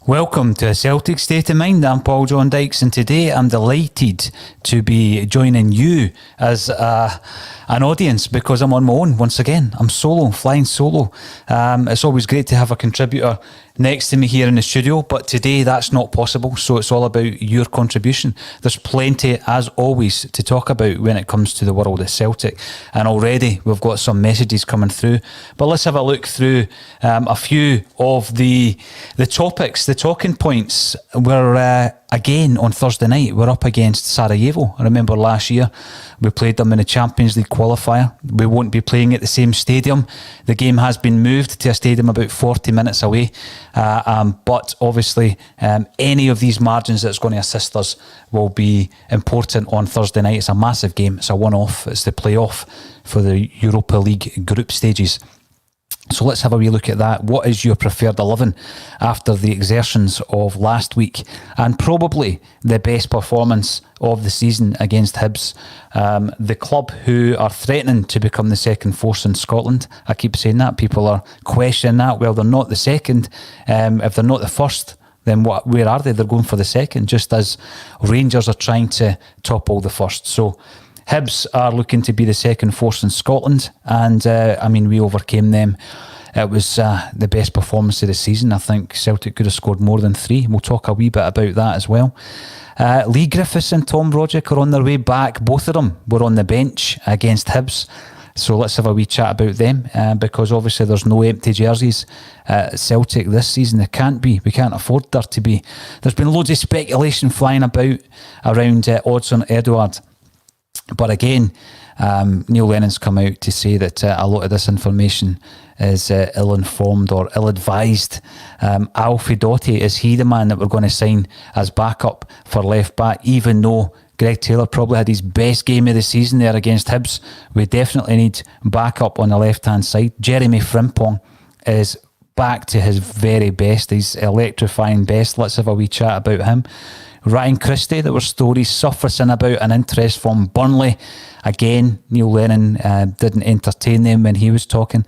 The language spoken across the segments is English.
Welcome to A Celtic State of Mind. I'm Paul John Dykes, and today I'm delighted to be joining you as an audience because I'm on my own once again. I'm solo, flying solo. It's always great to have a contributor next to me here in the studio, but today that's not possible, so it's all about your contribution. There's plenty, as always, to talk about when it comes to the world of Celtic, and already we've got some messages coming through, but let's have a look through a few of the topics, the talking points. We're again on Thursday night, we're up against Sarajevo. I remember last year we played them in the Champions League qualifier. We won't be playing at the same stadium. The game has been moved to a stadium about 40 minutes away, but obviously any of these margins that's going to assist us will be important on Thursday night. It's a massive game, it's a one-off, it's the play-off for the Europa League group stages. So let's have a wee look at that. What is your preferred 11 after the exertions of last week, and probably the best performance of the season against Hibs, the club who are threatening to become the second force in Scotland? I keep saying that, people are questioning that. Well, they're not the second. If they're not the first, then where are they? They're going for the second, just as Rangers are trying to topple the first. So Hibs are looking to be the second force in Scotland, and we overcame them. It was the best performance of the season. I think Celtic could have scored more than 3. We'll talk a wee bit about that as well. Lee Griffiths and Tom Rogic are on their way back. Both of them were on the bench against Hibs. So let's have a wee chat about them, because obviously there's no empty jerseys at Celtic this season. There can't be. We can't afford there to be. There's been loads of speculation flying about around Odsonne Edouard. But again, Neil Lennon's come out to say that a lot of this information is ill-informed or ill-advised. Alfie Doughty, is he the man that we're going to sign as backup for left-back, even though Greg Taylor probably had his best game of the season there against Hibs? We definitely need backup on the left-hand side. Jeremy Frimpong is back to his very best, his electrifying best. Let's have a wee chat about him. Ryan Christie, there were stories surfacing about an interest from Burnley. Again, Neil Lennon didn't entertain them when he was talking.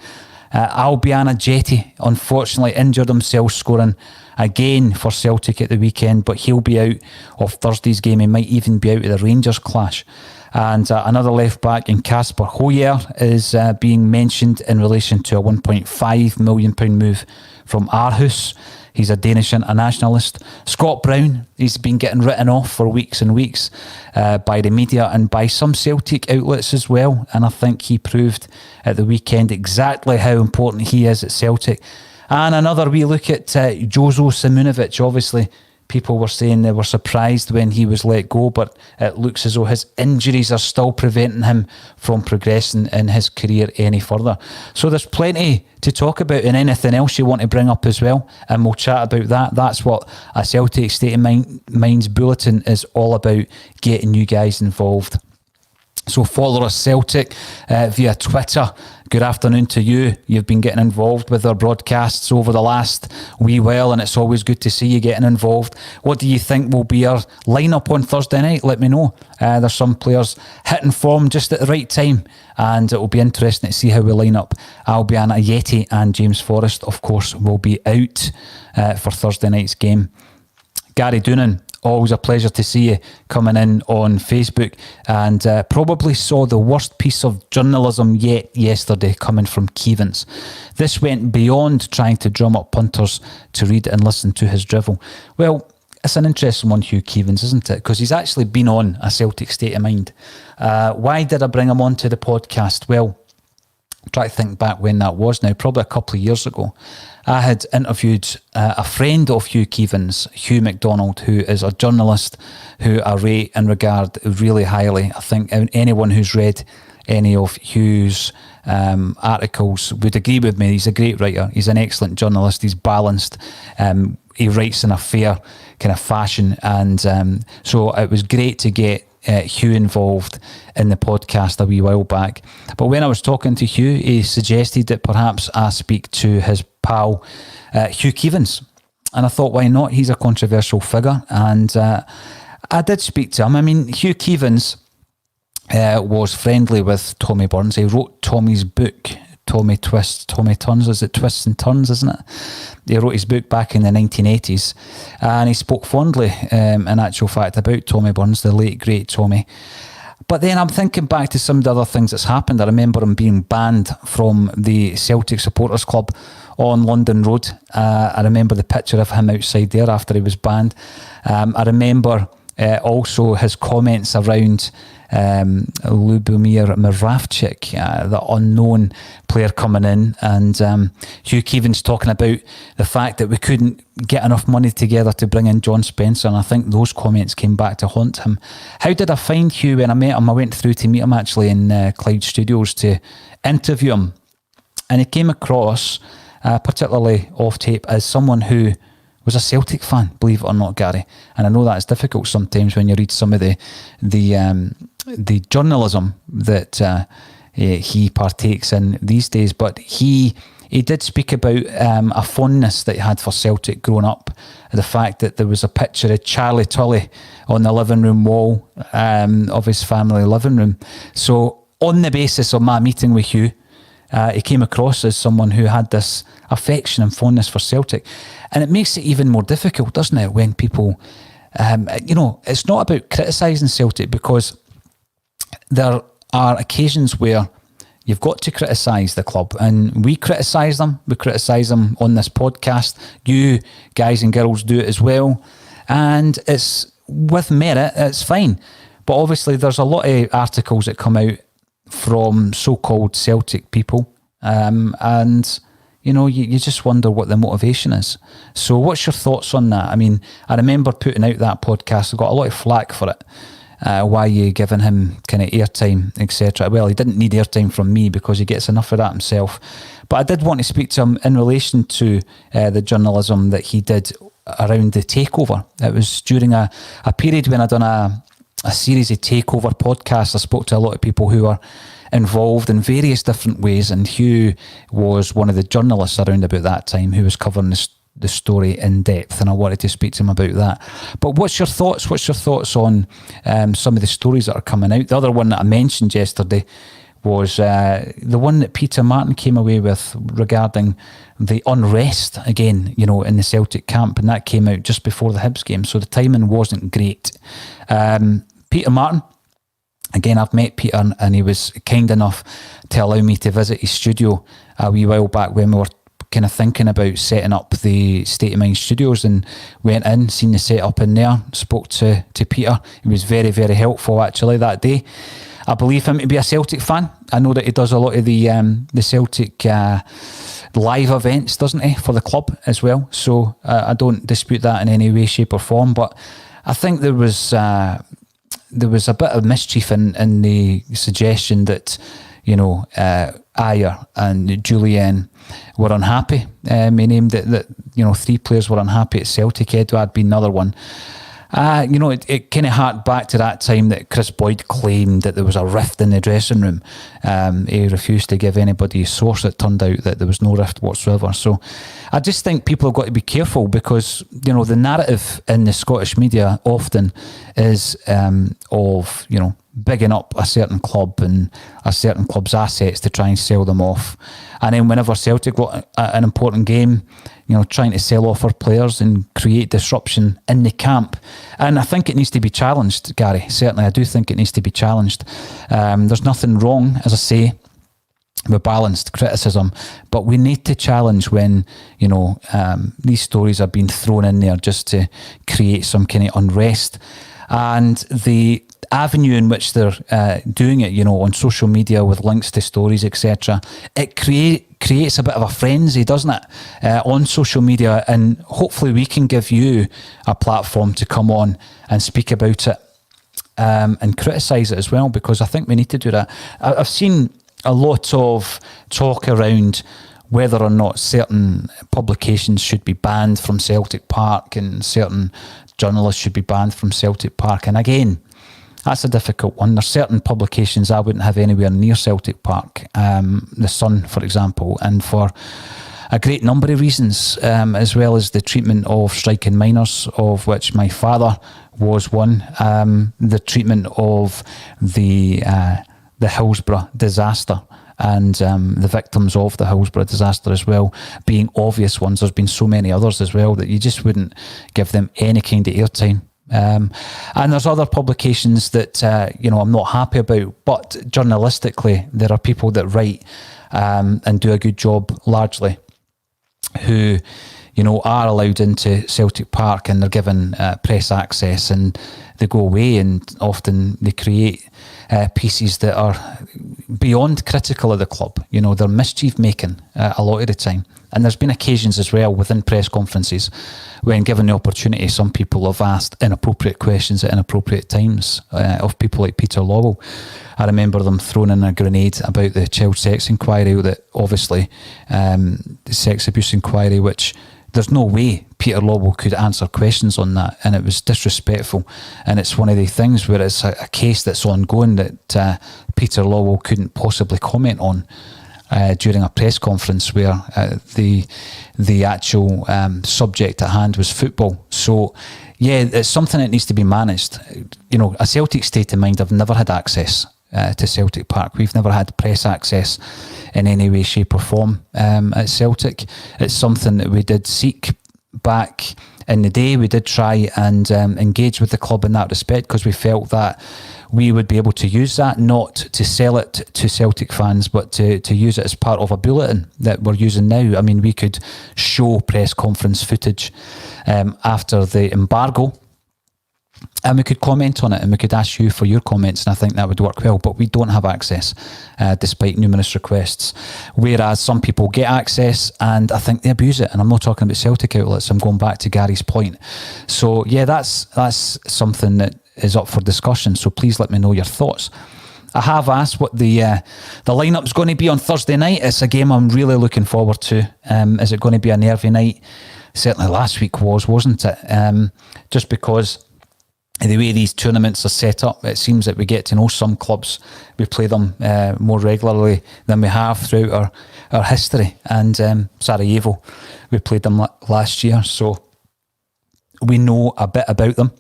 Albion Ajeti, unfortunately, injured himself scoring again for Celtic at the weekend, but he'll be out of Thursday's game. He might even be out of the Rangers clash. And another left-back in Kasper Hoyer is being mentioned in relation to a £1.5 million move from Aarhus. He's a Danish internationalist. Scott Brown, he's been getting written off for weeks and weeks by the media and by some Celtic outlets as well. And I think he proved at the weekend exactly how important he is at Celtic. And another wee look at Jozo Simunovic. Obviously, people were saying they were surprised when he was let go, but it looks as though his injuries are still preventing him from progressing in his career any further. So there's plenty to talk about, and anything else you want to bring up as well, and we'll chat about that. That's what a Celtic State of Mind's bulletin is all about, getting you guys involved. So follow us, Celtic, via Twitter. Good afternoon to you. You've been getting involved with our broadcasts over the last wee while, and it's always good to see you getting involved. What do you think will be our lineup on Thursday night? Let me know. There's some players hitting form just at the right time, and it will be interesting to see how we line up. Albion Ajeti and James Forrest, of course, will be out for Thursday night's game. Gary Doonan, always a pleasure to see you coming in on Facebook, and probably saw the worst piece of journalism yet yesterday coming from Keevans. This went beyond trying to drum up punters to read and listen to his drivel. Well, it's an interesting one, Hugh Keevans, isn't it? Because he's actually been on A Celtic State of Mind. Why did I bring him onto the podcast? Well, try to think back when that was now, probably a couple of years ago. I had interviewed a friend of Hugh Keevans, Hugh MacDonald, who is a journalist who I rate and regard really highly. I think anyone who's read any of Hugh's articles would agree with me. He's a great writer. He's an excellent journalist. He's balanced. He writes in a fair kind of fashion. And so it was great to get Hugh involved in the podcast a wee while back. But when I was talking to Hugh, he suggested that perhaps I speak to his pal Hugh Keevans, and I thought, why not? He's a controversial figure, and I did speak to him. I mean, Hugh Keevans was friendly with Tommy Burns. He wrote Tommy's book, Tommy Turns, is it Twists and Turns, isn't it? He wrote his book back in the 1980s, and he spoke fondly, in actual fact, about Tommy Burns, the late, great Tommy. But then I'm thinking back to some of the other things that's happened. I remember him being banned from the Celtic Supporters Club on London Road. I remember the picture of him outside there after he was banned. I remember also his comments around Lubomir Moravcik, the unknown player coming in, and Hugh Keevins talking about the fact that we couldn't get enough money together to bring in John Spencer, and I think those comments came back to haunt him. How did I find Hugh when I met him? I went through to meet him actually in Clyde Studios to interview him, and he came across, particularly off tape, as someone who was a Celtic fan, believe it or not, Gary. And I know that's difficult sometimes when you read some of the journalism that he partakes in these days. But he did speak about a fondness that he had for Celtic growing up. The fact that there was a picture of Charlie Tully on the living room wall of his family living room. So on the basis of my meeting with Hugh, he came across as someone who had this affection and fondness for Celtic. And it makes it even more difficult, doesn't it, when people, it's not about criticising Celtic, because there are occasions where you've got to criticise the club, and we criticise them. We criticise them on this podcast. You guys and girls do it as well. And it's with merit, it's fine. But obviously there's a lot of articles that come out from so-called Celtic people, and you just wonder what the motivation is. So what's your thoughts on that? I mean, I remember putting out that podcast. I got a lot of flack for it. Why are you giving him kind of airtime, etc.? Well, he didn't need airtime from me because he gets enough of that himself. But I did want to speak to him in relation to the journalism that he did around the takeover. It was during a period when I'd done a series of takeover podcasts. I spoke to a lot of people who were involved in various different ways, and Hugh was one of the journalists around about that time who was covering the story in depth, and I wanted to speak to him about that. But what's your thoughts? What's your thoughts on some of the stories that are coming out? The other one that I mentioned yesterday was the one that Peter Martin came away with regarding the unrest again, in the Celtic camp, and that came out just before the Hibs game, so the timing wasn't great. Peter Martin, again, I've met Peter, and he was kind enough to allow me to visit his studio a wee while back when we were kind of thinking about setting up the State of Mind studios, and went in, seen the setup in there, spoke to Peter. He was very, very helpful actually that day. I believe him to be a Celtic fan. I know that he does a lot of the Celtic live events, doesn't he, for the club as well. So I don't dispute that in any way, shape or form. But I think there was a bit of mischief in the suggestion that, Ayer and Julian were unhappy. He named that 3 players were unhappy at Celtic, Edouard being another one. It kind of harked back to that time that Chris Boyd claimed that there was a rift in the dressing room. He refused to give anybody a source. It turned out that there was no rift whatsoever. So I just think people have got to be careful, because, the narrative in the Scottish media often is of, bigging up a certain club and a certain club's assets to try and sell them off. And then whenever Celtic got an important game, trying to sell off our players and create disruption in the camp. And I think it needs to be challenged, Gary. Certainly, I do think it needs to be challenged. There's nothing wrong, as I say, with balanced criticism, but we need to challenge when, these stories are being thrown in there just to create some kind of unrest. And the avenue in which they're doing it, on social media with links to stories, etc., it creates a bit of a frenzy, doesn't it, on social media, and hopefully we can give you a platform to come on and speak about it and criticise it as well, because I think we need to do that. I've seen a lot of talk around whether or not certain publications should be banned from Celtic Park and certain journalists should be banned from Celtic Park, and again, that's a difficult one. There's certain publications I wouldn't have anywhere near Celtic Park, The Sun, for example, and for a great number of reasons, as well as the treatment of striking minors, of which my father was one, the treatment of the Hillsborough disaster, and the victims of the Hillsborough disaster as well, being obvious ones. There's been so many others as well that you just wouldn't give them any kind of airtime. And there's other publications that, I'm not happy about, but journalistically, there are people that write and do a good job largely who, are allowed into Celtic Park and they're given press access, and they go away and often they create pieces that are beyond critical of the club. They're mischief making a lot of the time. And there's been occasions as well within press conferences when given the opportunity, some people have asked inappropriate questions at inappropriate times of people like Peter Lawwell. I remember them throwing in a grenade about the child sex inquiry, that obviously the sex abuse inquiry, which there's no way Peter Lawwell could answer questions on that, and it was disrespectful. And it's one of the things where it's a case that's ongoing that Peter Lawwell couldn't possibly comment on during a press conference where the actual subject at hand was football. So yeah, it's something that needs to be managed. A Celtic state of mind, I've never had access to Celtic Park. We've never had press access in any way, shape or form at Celtic. It's something that we did seek back in the day. We did try and engage with the club in that respect, because we felt that we would be able to use that, not to sell it to Celtic fans, but to use it as part of a bulletin that we're using now. I mean, we could show press conference footage after the embargo, and we could comment on it, and we could ask you for your comments, and I think that would work well. But we don't have access, despite numerous requests. Whereas some people get access, and I think they abuse it. And I'm not talking about Celtic outlets. I'm going back to Gary's point. So yeah, that's something that is up for discussion. So please let me know your thoughts. I have asked what the lineup's going to be on Thursday night. It's a game I'm really looking forward to. Is it going to be a nervy night? Certainly last week wasn't it? Just because the way these tournaments are set up, it seems that we get to know some clubs. We play them more regularly than we have throughout our history. And Sarajevo, we played them last year, so we know a bit about them.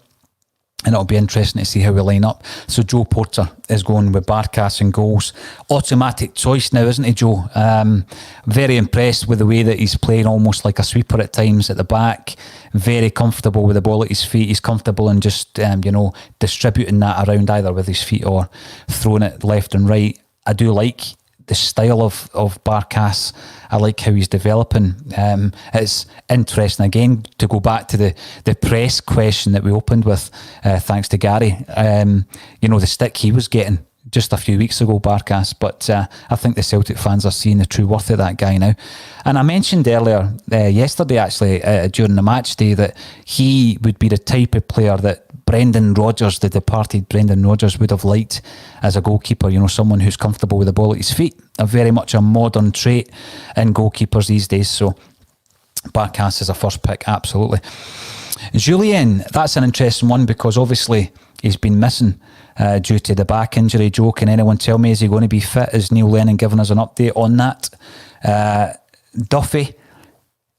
And it'll be interesting to see how we line up. So Joe Porter is going with Barkas and goals. Automatic choice now, isn't he, Joe? Very impressed with the way that he's playing, almost like a sweeper at times at the back. Very comfortable with the ball at his feet. He's comfortable in just, distributing that around either with his feet or throwing it left and right. I do like the style of Barkas. I like how he's developing. It's interesting, again, to go back to the press question that we opened with, thanks to Gary. The stick he was getting just a few weeks ago, Barkas, but I think the Celtic fans are seeing the true worth of that guy now. And I mentioned earlier, yesterday actually, during the match day, that he would be the type of player that Brendan Rodgers, the departed Brendan Rodgers, would have liked as a goalkeeper. Someone who's comfortable with the ball at his feet. Very much a modern trait in goalkeepers these days. So Barkas is a first pick, absolutely. Julien, that's an interesting one, because obviously he's been missing due to the back injury. Joe, can anyone tell me, is he going to be fit? Is Neil Lennon giving us an update on that? Duffy,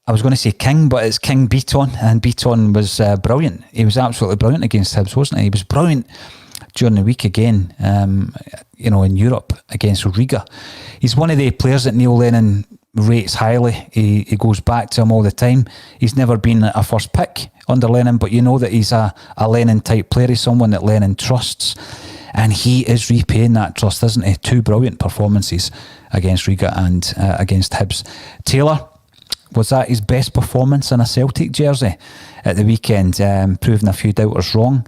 I was going to say King, but it's King Beaton, and Beaton was brilliant. He was absolutely brilliant against Hibs, wasn't he? He was brilliant during the week again, in Europe against Riga. He's one of the players that Neil Lennon rates highly. He goes back to him all the time. He's never been a first pick under Lennon, but you know that he's a Lennon type player. He's someone that Lennon trusts, and he is repaying that trust, isn't he? 2 brilliant performances against Riga and against Hibs. Taylor, was that his best performance in a Celtic jersey at the weekend, proving a few doubters wrong?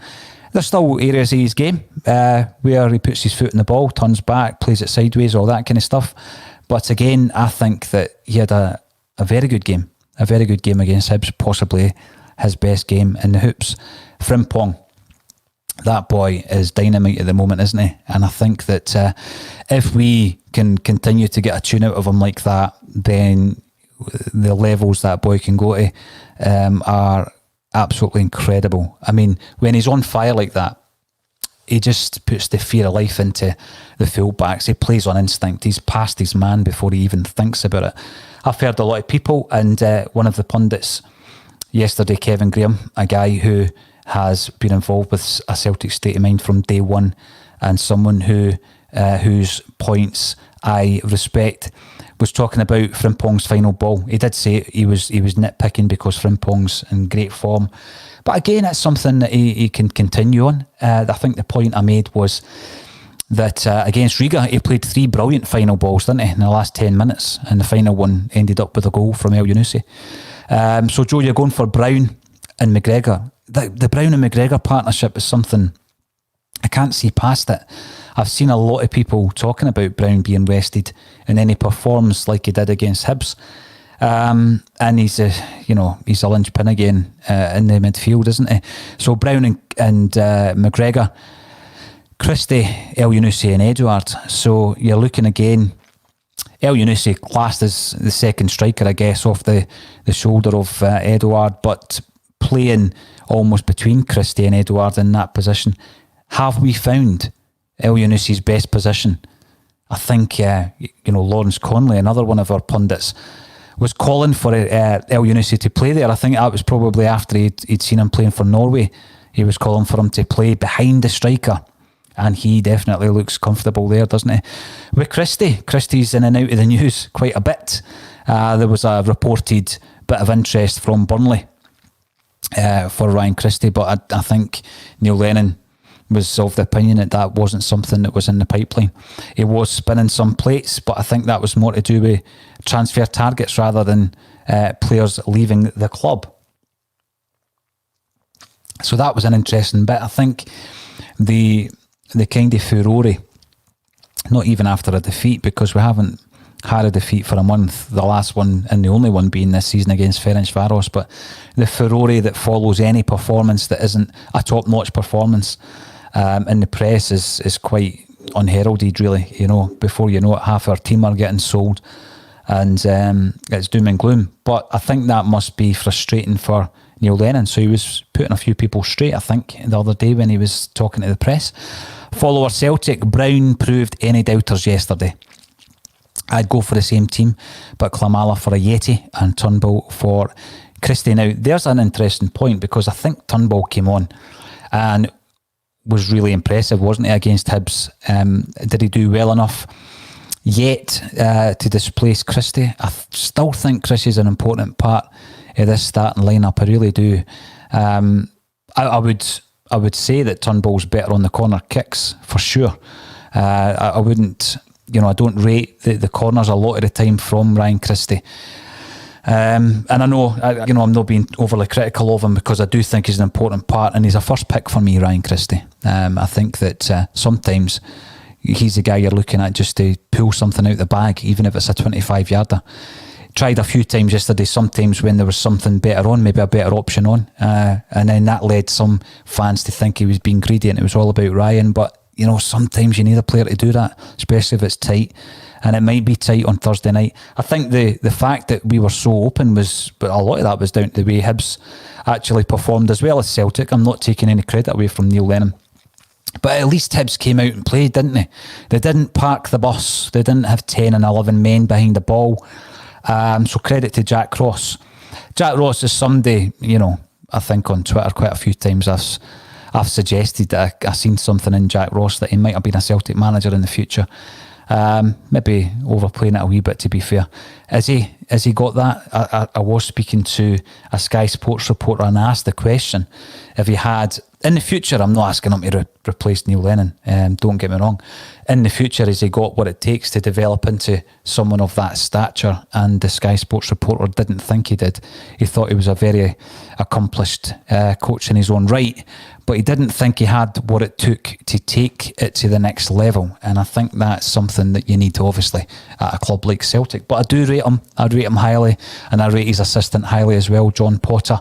There's still areas of his game where he puts his foot in the ball, turns back, plays it sideways, all that kind of stuff. But again, I think that he had a very good game against Hibs, possibly his best game in the hoops. Frimpong, that boy is dynamite at the moment, isn't he? And I think that if we can continue to get a tune out of him like that, then the levels that boy can go to are absolutely incredible. I mean, when he's on fire like that, he just puts the fear of life into the full-backs. He plays on instinct. He's past his man before he even thinks about it. I've heard a lot of people, and one of the pundits yesterday, Kevin Graham, a guy who has been involved with a Celtic state of mind from day one, and someone whose points I respect was talking about Frimpong's final ball. He did say he was nitpicking because Frimpong's in great form. But again, it's something that he can continue on. I think the point I made was that against Riga, he played 3 brilliant final balls, didn't he, in the last 10 minutes. And the final one ended up with a goal from El Yunusi. So, Joe, you're going for Brown and McGregor. The Brown and McGregor partnership is something I can't see past it. I've seen a lot of people talking about Brown being rested, and then he performs like he did against Hibs. And he's a linchpin again in the midfield, isn't he? So Brown and McGregor, Christie, El Yunusi and Edouard. So you're looking again, El Yunusi classed as the second striker, I guess, off the shoulder of Edouard, but playing almost between Christie and Edouard in that position. Have we found El Yunusi's best position? I think, Lawrence Conley, another one of our pundits, was calling for El Yunusi to play there. I think that was probably after he'd seen him playing for Norway. He was calling for him to play behind the striker, and he definitely looks comfortable there, doesn't he? With Christie's in and out of the news quite a bit. There was a reported bit of interest from Burnley for Ryan Christie, but I think Neil Lennon was of the opinion that wasn't something that was in the pipeline. He was spinning some plates, but I think that was more to do with transfer targets rather than players leaving the club. So that was an interesting bit. I think the kind of furore, not even after a defeat, because we haven't had a defeat for a month, the last one and the only one being this season against Ferencvaros, but the furore that follows any performance that isn't a top-notch performance in the press is quite unheralded, really. Before you know it, half our team are getting sold, and it's doom and gloom. But I think that must be frustrating for Neil Lennon. So he was putting a few people straight, I think, the other day when he was talking to the press. Follower Celtic, Brown proved any doubters yesterday. I'd go for the same team, but Klamala for Ajeti and Turnbull for Christie. Now, there's an interesting point, because I think Turnbull came on and was really impressive, wasn't he, against Hibs? Did he do well enough yet to displace Christie? I still think Christie's an important part of this starting lineup. I really do. I would say that Turnbull's better on the corner kicks for sure. I wouldn't. I don't rate the corners a lot of the time from Ryan Christie. And I know, I'm not being overly critical of him, because I do think he's an important part, and he's a first pick for me, Ryan Christie. I think that sometimes he's the guy you're looking at just to pull something out the bag, even if it's a 25-yarder. Tried a few times yesterday, sometimes when there was something better on, maybe a better option on, and then that led some fans to think he was being greedy and it was all about Ryan. But sometimes you need a player to do that, especially if it's tight, and it might be tight on Thursday night. I think the fact that we were so open but a lot of that was down to the way Hibs actually performed, as well as Celtic. I'm not taking any credit away from Neil Lennon, but at least Hibs came out and played, didn't they? They didn't park the bus. They didn't have 10 and 11 men behind the ball. So credit to Jack Ross. Jack Ross is somebody, I think on Twitter quite a few times I've suggested that I've seen something in Jack Ross that he might have been a Celtic manager in the future. Maybe overplaying it a wee bit, to be fair. Has he got that? I was speaking to a Sky Sports reporter and I asked the question if he had, in the future, I'm not asking him to replace Neil Lennon, don't get me wrong. In the future, has he got what it takes to develop into someone of that stature? And the Sky Sports reporter didn't think he did. He thought he was a very accomplished coach in his own right, but he didn't think he had what it took to take it to the next level. And I think that's something that you need, obviously, at a club like Celtic. But I do rate him. I rate him highly, and I rate his assistant highly as well, John Potter.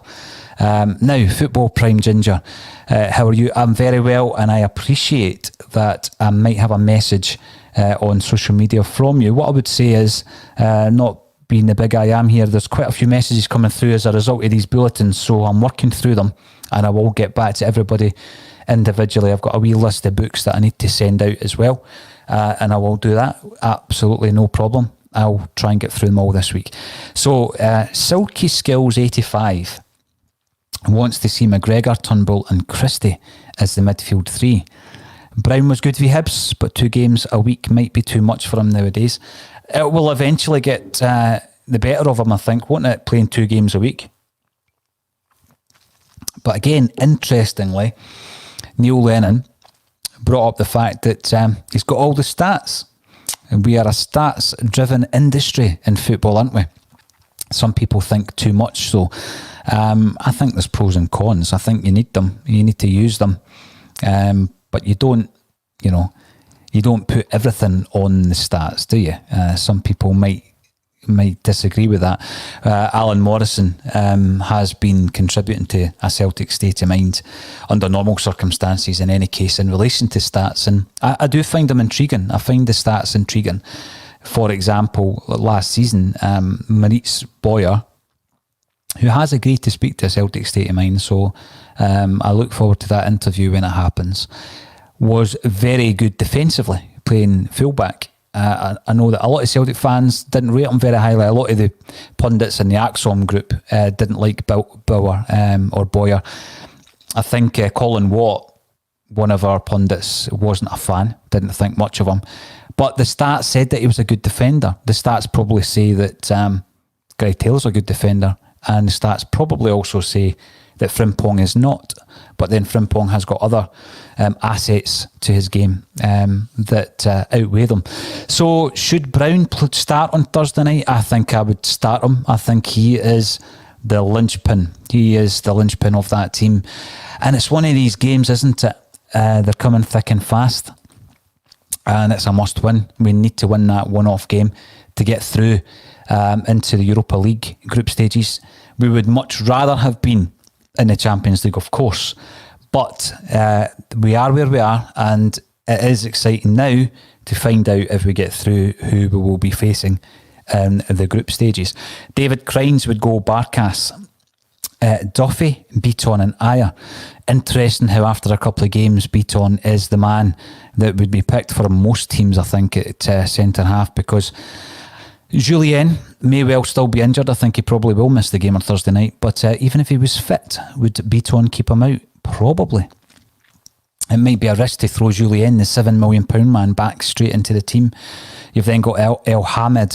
Now, Football Prime Ginger, how are you? I'm very well, and I appreciate that I might have a message on social media from you. What I would say is, not being the big I am here, there's quite a few messages coming through as a result of these bulletins, so I'm working through them, and I will get back to everybody individually. I've got a wee list of books that I need to send out as well, and I will do that, absolutely no problem. I'll try and get through them all this week. So, Silky Skills 85 wants to see McGregor, Turnbull and Christie as the midfield three. Brown was good for Hibs, but 2 games a week might be too much for him nowadays. It will eventually get the better of him, I think, won't it, playing 2 games a week? But again, interestingly, Neil Lennon brought up the fact that he's got all the stats. And we are a stats-driven industry in football, aren't we? Some people think too much so. I think there's pros and cons. I think you need them. You need to use them. But you don't put everything on the stats, do you? Some people might disagree with that. Alan Morrison has been contributing to a Celtic state of mind under normal circumstances, in any case, in relation to stats, and I do find them intriguing. I find the stats intriguing. For example, last season, Maurice Boyer, who has agreed to speak to a Celtic state of mind, so I look forward to that interview when it happens, was very good defensively, playing fullback. I know that a lot of Celtic fans didn't rate him very highly. A lot of the pundits in the Axom group didn't like Bauer or Boyer. I think Colin Watt, one of our pundits, wasn't a fan, didn't think much of him. But the stats said that he was a good defender. The stats probably say that Greg Taylor's a good defender, and the stats probably also say that Frimpong is not. But then Frimpong has got other assets to his game that outweigh them. So should Brown start on Thursday night? I think I would start him. I think he is the linchpin. He is the linchpin of that team. And it's one of these games, isn't it? They're coming thick and fast. And it's a must win. We need to win that one-off game to get through into the Europa League group stages. We would much rather have been in the Champions League, of course, but we are where we are, and it is exciting now to find out, if we get through, who we will be facing in the group stages. David Crines would go Barkas, Duffy, Beaton and Ayer. Interesting how after a couple of games, Beaton is the man that would be picked for most teams, I think, at centre-half, because Julien may well still be injured. I think he probably will miss the game on Thursday night. But even if he was fit, would Beaton keep him out? Probably. It might be a risk to throw Julien, the £7 million man, back straight into the team. You've then got El Hamid,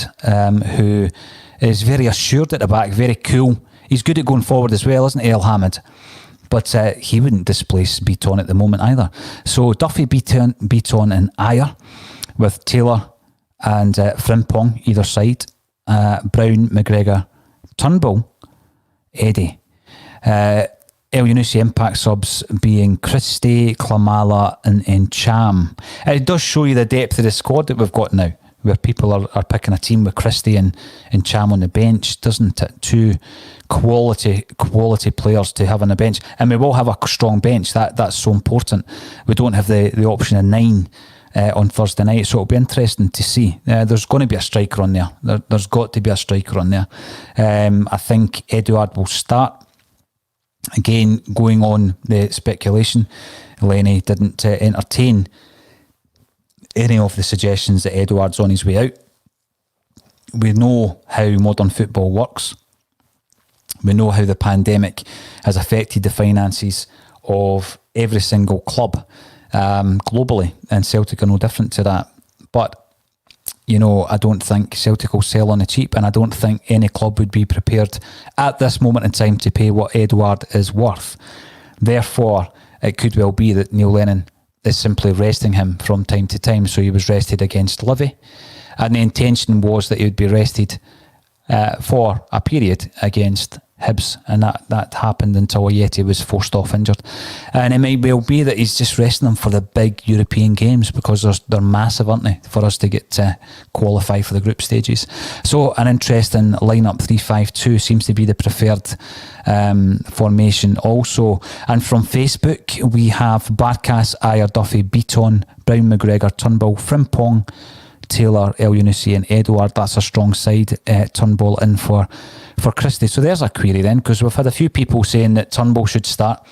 who is very assured at the back, very cool. He's good at going forward as well, isn't he, El Hamid? But he wouldn't displace Beaton at the moment either. So Duffy, Beaton and Ayer, with Taylor and Frimpong either side. Brown, McGregor, Turnbull, Eddie. El Yunusi impact subs being Christie, Klamala and Encham. It does show you the depth of the squad that we've got now, where people are picking a team with Christie and Cham on the bench, doesn't it? 2 quality players to have on the bench. And we will have a strong bench. That's so important. We don't have the option of 9 on Thursday night, so it'll be interesting to see. There's going to be a striker on there. There's got to be a striker on there. I think Eduard will start. Again, going on the speculation, Lenny didn't entertain any of the suggestions that Eduard's on his way out. We know how modern football works. We know how the pandemic has affected the finances of every single club globally, and Celtic are no different to that. But I don't think Celtic will sell on the cheap, and I don't think any club would be prepared at this moment in time to pay what Eduard is worth. Therefore, it could well be that Neil Lennon is simply resting him from time to time. So he was rested against Livy, and the intention was that he would be rested for a period against Hibs, and that happened until Ayeti was forced off injured. And it might well be that he's just resting them for the big European games, because they're massive, aren't they, for us to get to qualify for the group stages. So an interesting lineup. 3-5-2 seems to be the preferred formation also. And from Facebook we have Barkas, Ayer, Duffy, Beaton, Brown, McGregor, Turnbull, Frimpong, Taylor, El Yunusi and Eduard. That's a strong side. Turnbull in for Christie. So there's a query then, because we've had a few people saying that Turnbull should start.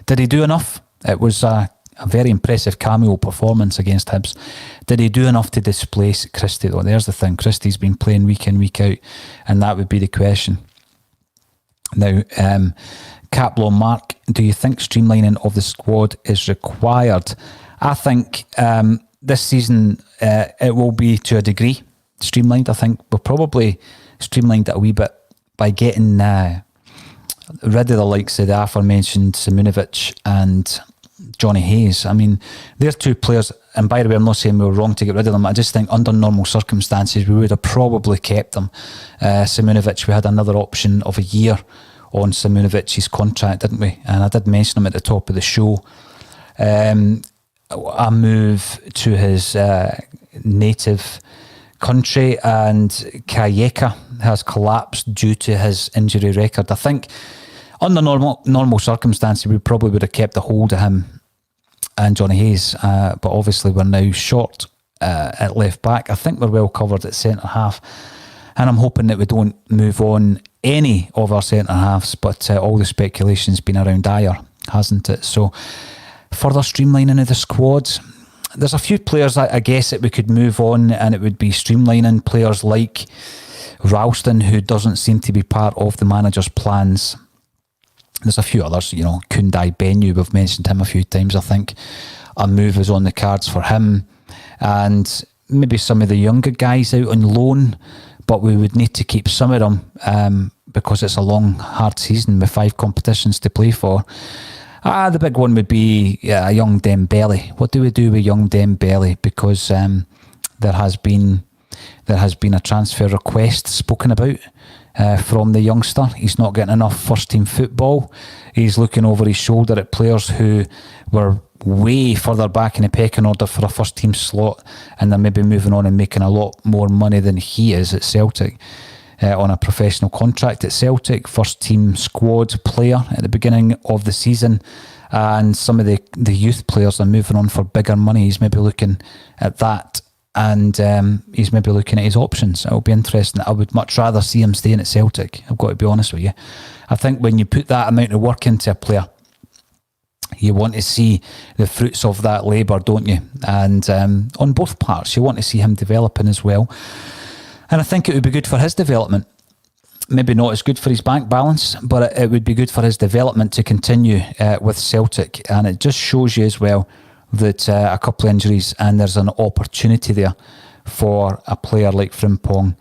Did he do enough? It was a very impressive cameo performance against Hibs. Did he do enough to displace Christie though? There's the thing. Christie's been playing week in, week out, and that would be the question. Now, Caplo Mark, do you think streamlining of the squad is required? I think this season it will be to a degree streamlined. I think we'll probably streamlined it a wee bit by getting rid of the likes of the aforementioned Simunovic and Johnny Hayes. I mean, they're two players, and by the way, I'm not saying we were wrong to get rid of them. I just think under normal circumstances, we would have probably kept them. Simunovic, we had another option of a year on Simunovic's contract, didn't we? And I did mention him at the top of the show. A move to his native country, and Kayeka has collapsed due to his injury record. I think under normal circumstances, we probably would have kept a hold of him and Johnny Hayes, but obviously we're now short at left back. I think we're well covered at centre half, and I'm hoping that we don't move on any of our centre halves, but all the speculation's been around Dyer, hasn't it? So further streamlining of the squad. There's a few players that I guess that we could move on, and it would be streamlining players like Ralston, who doesn't seem to be part of the manager's plans. There's a few others, Kundai Benyu, we've mentioned him a few times. I think a move is on the cards for him, and maybe some of the younger guys out on loan, but we would need to keep some of them because it's a long, hard season with 5 competitions to play for. The big one would be a young Dembele. What do we do with young Dembele? Because there has been a transfer request spoken about from the youngster. He's not getting enough first team football. He's looking over his shoulder at players who were way further back in the pecking order for a first team slot, and they're maybe moving on and making a lot more money than he is at Celtic. On a professional contract at Celtic, first team squad player at the beginning of the season, and some of the youth players are moving on for bigger money. He's maybe looking at that, and he's maybe looking at his options. It'll be interesting. I would much rather see him staying at Celtic, I've got to be honest with you. I think when you put that amount of work into a player, you want to see the fruits of that labour, don't you? And on both parts, you want to see him developing as well. And I think it would be good for his development. Maybe not as good for his bank balance, but it would be good for his development to continue with Celtic. And it just shows you as well that a couple of injuries, and there's an opportunity there for a player like Frimpong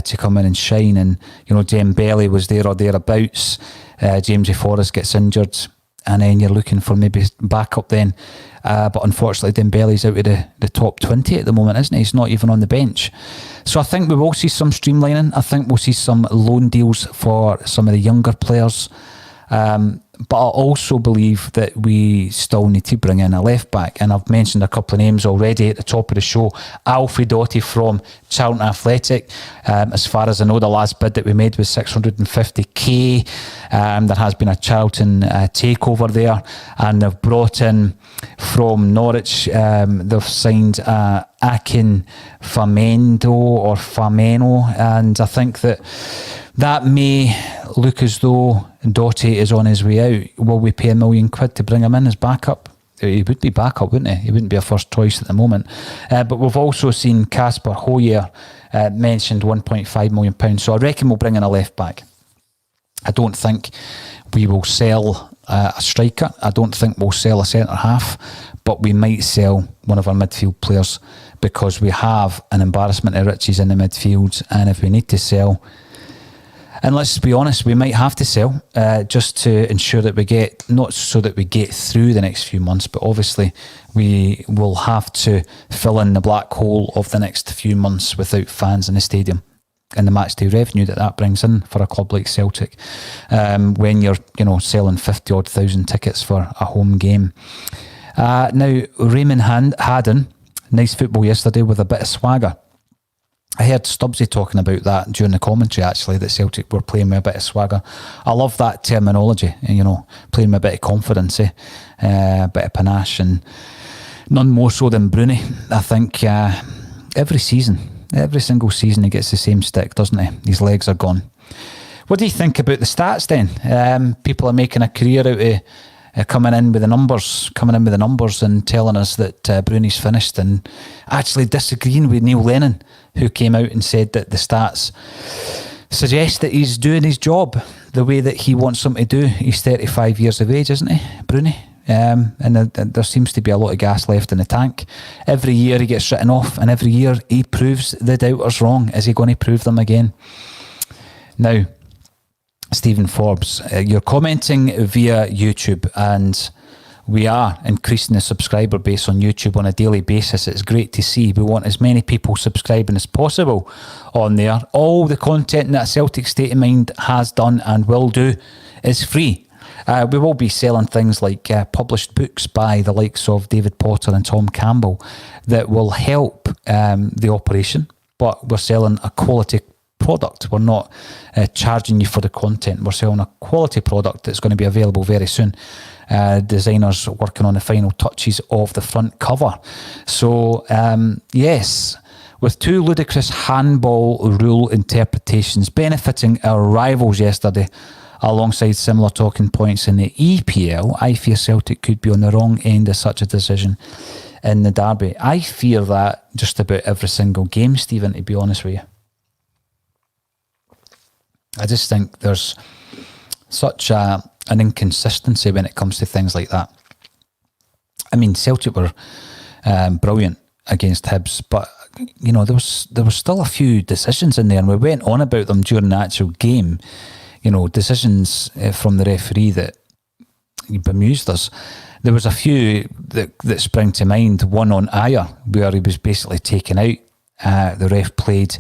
to come in and shine. And, Dembele was there or thereabouts. Jamesy Forrest gets injured, and then you're looking for maybe backup then. But unfortunately, Dembele's out of the top 20 at the moment, isn't he? He's not even on the bench. So I think we will see some streamlining. I think we'll see some loan deals for some of the younger players. But I also believe that we still need to bring in a left back. And I've mentioned a couple of names already at the top of the show. Alfie Doughty from Charlton Athletic. As far as I know, the last bid that we made was 650k. There has been a Charlton takeover there. And they've brought in from Norwich, they've signed Akin Fameno. And I think that may look as though Doughty is on his way out. Will we pay £1 million to bring him in as backup? He would be backup, wouldn't he? He wouldn't be a first choice at the moment. But we've also seen Casper Hoyer mentioned £1.5 million. So I reckon we'll bring in a left back. I don't think we will sell a striker. I don't think we'll sell a centre half, but we might sell one of our midfield players because we have an embarrassment of riches in the midfield. And if we need to sell, and let's be honest, we might have to sell just to ensure that we get, not so that we get through the next few months, but obviously we will have to fill in the black hole of the next few months without fans in the stadium and the match day revenue that brings in for a club like Celtic when you're selling 50,000 odd tickets for a home game. Now, Raymond Haddon, nice football yesterday with a bit of swagger. I heard Stubbsy talking about that during the commentary, actually, that Celtic were playing with a bit of swagger. I love that terminology, playing with a bit of confidence, a bit of panache, and none more so than Bruni. I think every single season he gets the same stick, doesn't he? His legs are gone. What do you think about the stats then? People are making a career out of coming in with the numbers and telling us that Bruni's finished, and actually disagreeing with Neil Lennon, who came out and said that the stats suggest that he's doing his job the way that he wants him to do. He's 35 years of age, isn't he, Bruni? and there seems to be a lot of gas left in the tank. Every year he gets written off, and every year he proves the doubters wrong. Is he going to prove them again? Now, Stephen Forbes, you're commenting via YouTube, and we are increasing the subscriber base on YouTube on a daily basis. It's great to see. We want as many people subscribing as possible on there. All the content that Celtic State of Mind has done and will do is free. We will be selling things like published books by the likes of David Potter and Tom Campbell that will help the operation, but we're selling a quality product. We're not charging you for the content. We're selling a quality product that's going to be available very soon. Designers working on the final touches of the front cover. So, yes, with two ludicrous handball rule interpretations benefiting our rivals yesterday, alongside similar talking points in the EPL, I fear Celtic could be on the wrong end of such a decision in the derby. I fear that just about every single game, Stephen, to be honest with you. I just think there's such an inconsistency when it comes to things like that. I mean, Celtic were brilliant against Hibs, but you know there was still a few decisions in there, and we went on about them during the actual game. You know, decisions from the referee that bemused us. There was a few that sprang to mind. One on Ayer, where he was basically taken out. The ref played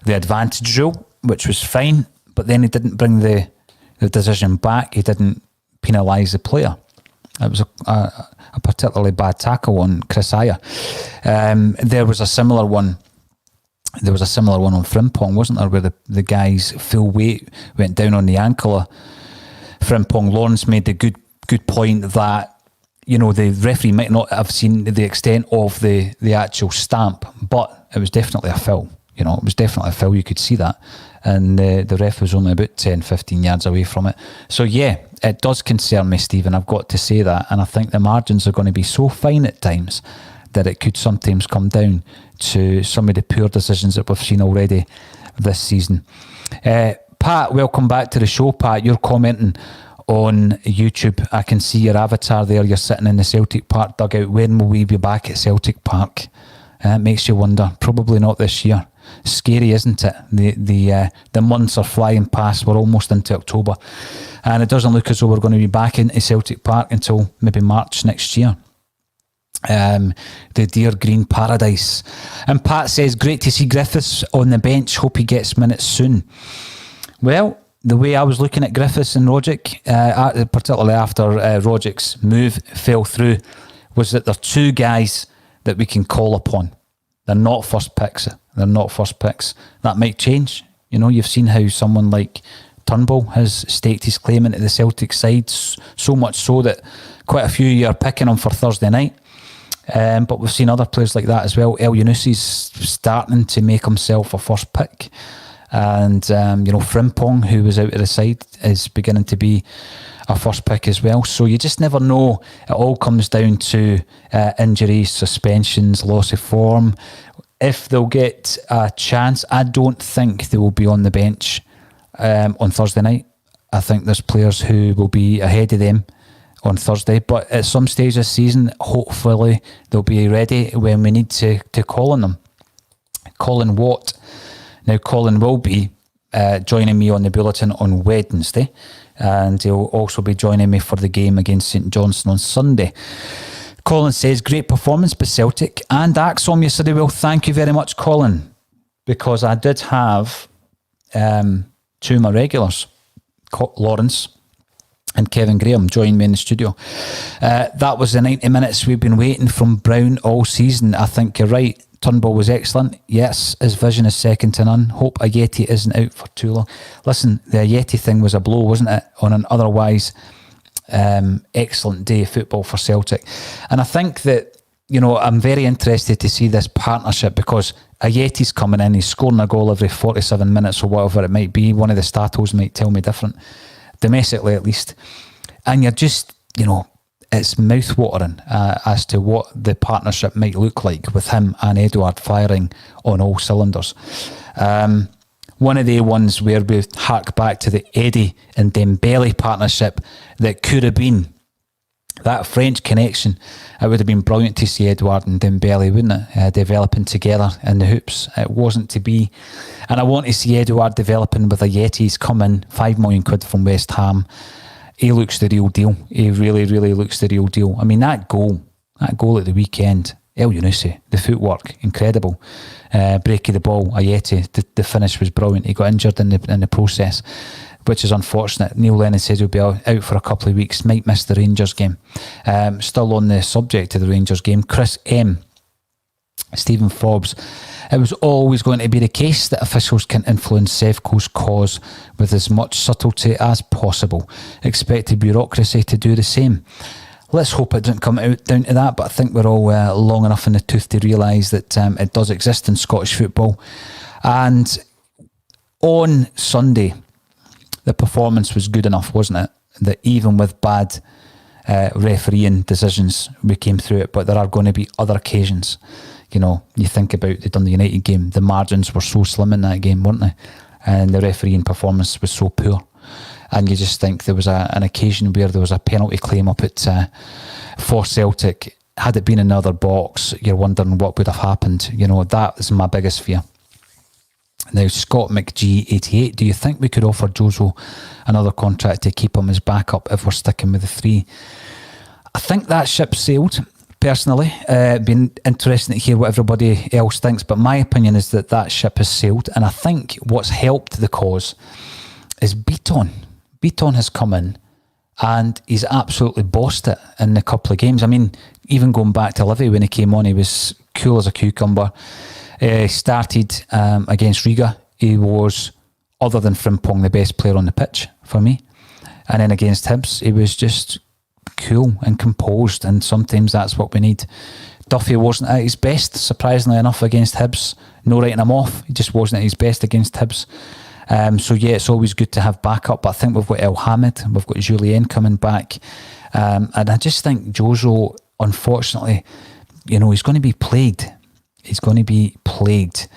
the advantage rule, which was fine, but then he didn't bring the decision back. He didn't penalise the player. It was a particularly bad tackle on Chris Ayer. There was a similar one. There was a similar one on Frimpong, wasn't there, where the guy's full weight went down on the ankle of Frimpong. Lawrence made the good point that, you know, the referee might not have seen the extent of the actual stamp, but it was definitely a foul. You know, it was definitely a foul. You could see that. And the ref was only about 10, 15 yards away from it. So, yeah, it does concern me, Stephen. I've got to say that. And I think the margins are going to be so fine at times that it could sometimes come down to some of the poor decisions that we've seen already this season. Pat, welcome back to the show, Pat. You're commenting on YouTube. I can see your avatar there. You're sitting in the Celtic Park dugout. When will we be back at Celtic Park? It makes you wonder. Probably not this year. Scary, isn't it? The months are flying past. We're almost into October, and it doesn't look as though we're going to be back into Celtic Park until maybe March next year. The dear green paradise. And Pat says, great to see Griffiths on the bench. Hope he gets minutes soon. Well, the way I was looking at Griffiths and Rogic, particularly after Rogic's move fell through, was that there are two guys that we can call upon. They're not first picks. They're not first picks. That might change. You know, you've seen how someone like Turnbull has staked his claim into the Celtic side, so much so that quite a few are picking him for Thursday night. But we've seen other players like that as well. El Yunusi's starting to make himself a first pick. And, you know, Frimpong, who was out of the side, is beginning to be a first pick as well. So you just never know. It all comes down to injuries, suspensions, loss of form. If they'll get a chance, I don't think they will be on the bench on Thursday night. I think there's players who will be ahead of them on Thursday, but at some stage this season, hopefully they'll be ready when we need to call on them. Colin Watt. Now, Colin will be joining me on the bulletin on Wednesday, and he'll also be joining me for the game against St Johnstone on Sunday. Colin says, great performance by Celtic and Axom yesterday. Well, thank you very much, Colin, because I did have two of my regulars, Lawrence and Kevin Graham, joined me in the studio. That was the 90 minutes we've been waiting from Brown all season. I think you're right. Turnbull was excellent. Yes, his vision is second to none. Hope Ajeti isn't out for too long. Listen, the Ajeti thing was a blow, wasn't it, on an otherwise excellent day of football for Celtic. And I think that, you know, I'm very interested to see this partnership, because Ajeti's coming in, he's scoring a goal every 47 minutes or whatever it might be. One of the statos might tell me different, domestically at least. And you're just, you know, it's mouth-watering as to what the partnership might look like with him and Edouard firing on all cylinders. One of the ones where we hark back to the Eddie and Dembele partnership that could have been That French connection, it would have been brilliant to see Edouard and Dembele, wouldn't it? Developing together in the hoops. It wasn't to be. And I want to see Edouard developing with a Yeti. He's come in, £5 million from West Ham. He looks the real deal. He really, really looks the real deal. I mean, that goal at the weekend, El Yunusi, the footwork, incredible. Break of the ball, Ayeti, the finish was brilliant. He got injured in the process, which is unfortunate. Neil Lennon says he'll be out for a couple of weeks, might miss the Rangers game. Still on the subject of the Rangers game, Chris M, Stephen Forbes, it was always going to be the case that officials can influence Sevco's cause with as much subtlety as possible. Expect the bureaucracy to do the same. Let's hope it doesn't come out down to that, but I think we're all long enough in the tooth to realise that it does exist in Scottish football. And on Sunday, the performance was good enough, wasn't it? That even with bad refereeing decisions, we came through it. But there are going to be other occasions. You know, you think about the Dundee United game, the margins were so slim in that game, weren't they? And the refereeing performance was so poor. And you just think there was an occasion where there was a penalty claim up at for Celtic. Had it been another box, you're wondering what would have happened. You know, that is my biggest fear. Now, Scott McGee 88, do you think we could offer Jozo another contract to keep him as backup if we're sticking with the three? I think that ship sailed, personally. Been interesting to hear what everybody else thinks, but my opinion is that ship has sailed, and I think what's helped the cause is Beaton. Beaton has come in and he's absolutely bossed it in a couple of games. I mean, even going back to Livy when he came on, he was cool as a cucumber. Started against Riga. He was, other than Frimpong, the best player on the pitch for me. And then against Hibs, he was just cool and composed, and sometimes that's what we need. Duffy wasn't at his best, surprisingly enough, against Hibs. No writing him off. He just wasn't at his best against Hibs. So yeah, it's always good to have backup, but I think we've got El Hamid, we've got Julien coming back, and I just think Jozo, unfortunately, you know, he's going to be plagued. He's going to be plagued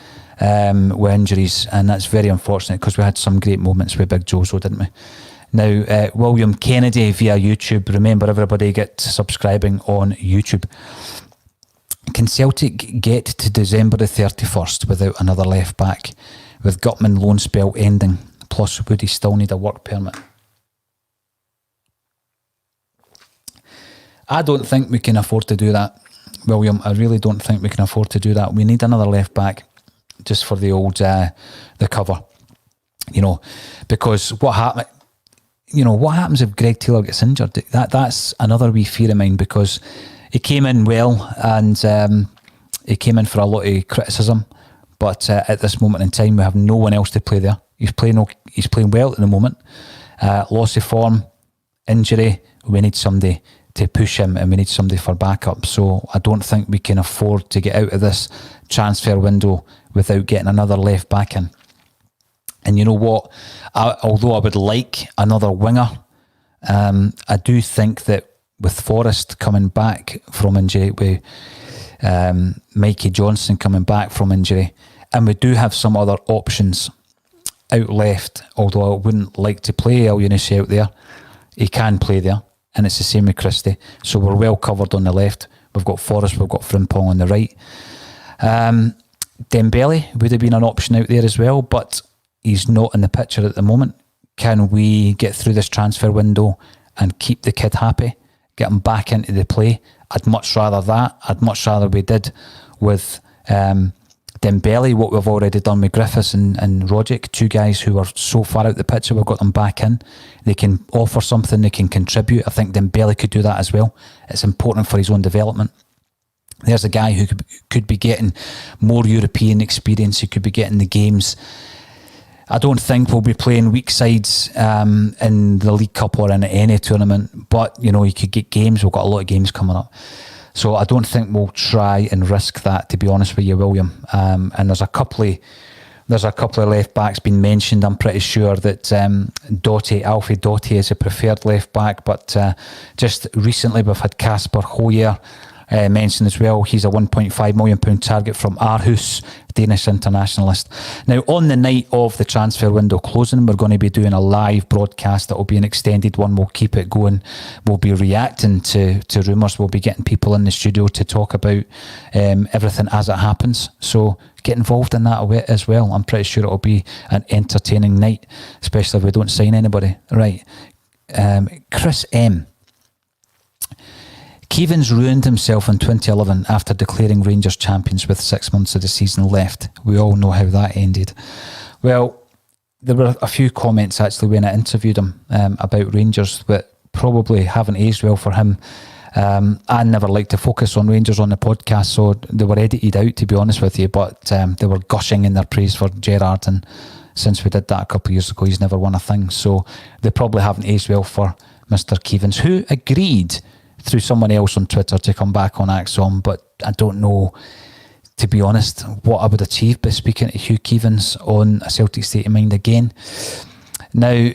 with injuries, and that's very unfortunate because we had some great moments with Big Jozo, didn't we? Now, William Kennedy via YouTube. Remember, everybody get subscribing on YouTube. Can Celtic get to December the 31st without another left back? With Gutman loan spell ending, plus would he still need a work permit? I don't think we can afford to do that, William. I really don't think we can afford to do that. We need another left back just for the old the cover, you know, because what happens if Greg Taylor gets injured? That's another wee fear of mine, because he came in well and he came in for a lot of criticism. But at this moment in time, we have no one else to play there. He's playing well at the moment. Loss of form, injury. We need somebody to push him, and we need somebody for backup. So I don't think we can afford to get out of this transfer window without getting another left back in. And you know what? Although I would like another winger, I do think that with Forrest coming back from injury, with Mikey Johnson coming back from injury, and we do have some other options out left, although I wouldn't like to play El Yunusi out there. He can play there, and it's the same with Christie, so we're well covered on the left. We've got Forrest, we've got Frimpong on the right. Dembele would have been an option out there as well, but he's not in the picture at the moment. Can we get through this transfer window and keep the kid happy, get him back into the play? I'd much rather that. I'd much rather we did with Dembele what we've already done with Griffiths and Rogic, two guys who are so far out the picture. We've got them back in. They can offer something, they can contribute. I think Dembele could do that as well. It's important for his own development. There's a guy who could be getting more European experience. He could be getting the games. I don't think we'll be playing weak sides in the League Cup or in any tournament, but you know, you could get games. We've got a lot of games coming up, so I don't think we'll try and risk that, to be honest with you, William. And there's a couple of left backs being mentioned. I'm pretty sure that Alfie Doughty is a preferred left back, but just recently we've had Casper Hoyer mention as well, he's a £1.5 million target from Aarhus, Danish internationalist. Now, on the night of the transfer window closing, we're going to be doing a live broadcast that will be an extended one. We'll keep it going. We'll be reacting to rumours. We'll be getting people in the studio to talk about everything as it happens. So get involved in that as well. I'm pretty sure it'll be an entertaining night, especially if we don't sign anybody. Right. Chris M. Keevins ruined himself in 2011 after declaring Rangers champions with 6 months of the season left. We all know how that ended. Well, there were a few comments actually when I interviewed him about Rangers that probably haven't aged well for him. I never like to focus on Rangers on the podcast, so they were edited out, to be honest with you, but they were gushing in their praise for Gerrard, and since we did that a couple of years ago, he's never won a thing. So they probably haven't aged well for Mr. Keevins, who agreed through someone else on Twitter to come back on Axon, but I don't know, to be honest, what I would achieve by speaking to Hugh Keevins on a Celtic State of Mind again. Now,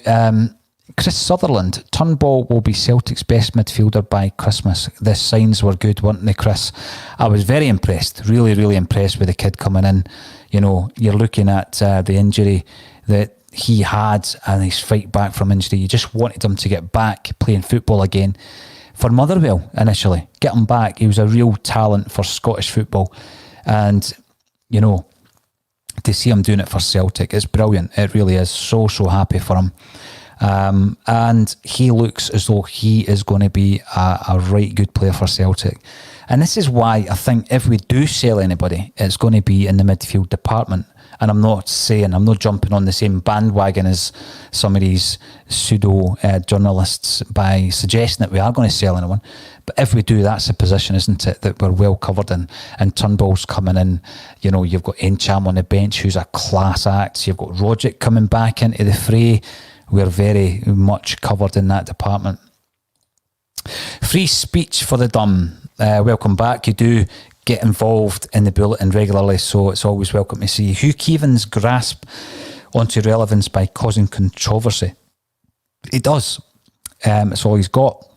Chris Sutherland, Turnbull will be Celtic's best midfielder by Christmas. The signs were good, weren't they, Chris? I was very impressed, really, really impressed with the kid coming in. You know, you're looking at the injury that he had and his fight back from injury. You just wanted him to get back playing football again. For Motherwell, initially, get him back. He was a real talent for Scottish football. And, you know, to see him doing it for Celtic, it's brilliant. It really is. So happy for him. And he looks as though he is going to be a right good player for Celtic. And this is why I think if we do sell anybody, it's going to be in the midfield department. And I'm not jumping on the same bandwagon as some of these pseudo journalists by suggesting that we are going to sell anyone. But if we do, that's a position, isn't it, that we're well covered in. And Turnbull's coming in. You know, you've got Encham on the bench, who's a class act. You've got Roderick coming back into the fray. We're very much covered in that department. Free speech for the dumb. Welcome back. You do get involved in the bulletin regularly, so it's always welcome to see you. Hugh Keevins' grasp onto relevance by causing controversy. He does. It's all he's got.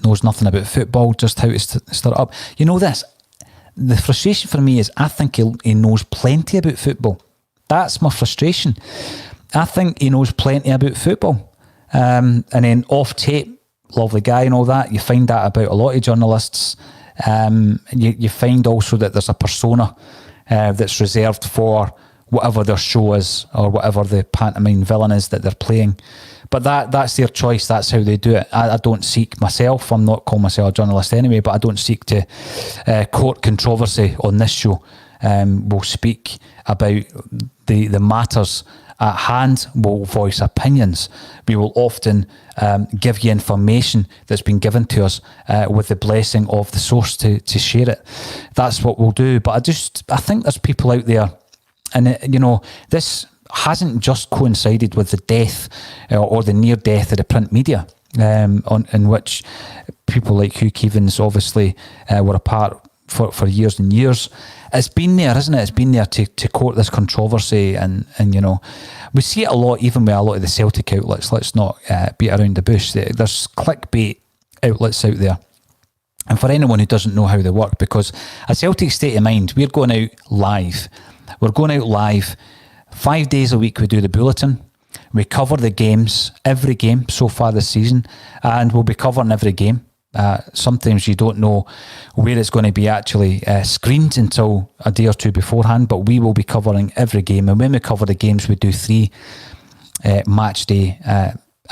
Knows nothing about football, just how to stir it up. You know this? The frustration for me is I think he knows plenty about football. That's my frustration. I think he knows plenty about football. And then off tape, lovely guy and all that. You find that about a lot of journalists. You find also that there's a persona that's reserved for whatever their show is or whatever the pantomime villain is that they're playing. But that's their choice. That's how they do it. I don't seek myself. I'm not calling myself a journalist anyway, but I don't seek to court controversy on this show. We'll speak about the matters at hand. We'll voice opinions. We will often give you information that's been given to us with the blessing of the source to share it. That's what we'll do. But I think there's people out there, and this hasn't just coincided with the death or the near death of the print media, in which people like Hugh Keevins obviously were a part for years and years. It's been there, isn't it? It's been there to court this controversy, and we see it a lot, even with a lot of the Celtic outlets. Let's not beat around the bush. There's clickbait outlets out there. And for anyone who doesn't know how they work, because a Celtic State of Mind, we're going out live. We're going out live 5 days a week. We do the bulletin. We cover the games, every game so far this season, and we'll be covering every game. Sometimes you don't know where it's going to be actually screened until a day or two beforehand, but we will be covering every game. And when we cover the games, we do 3 match day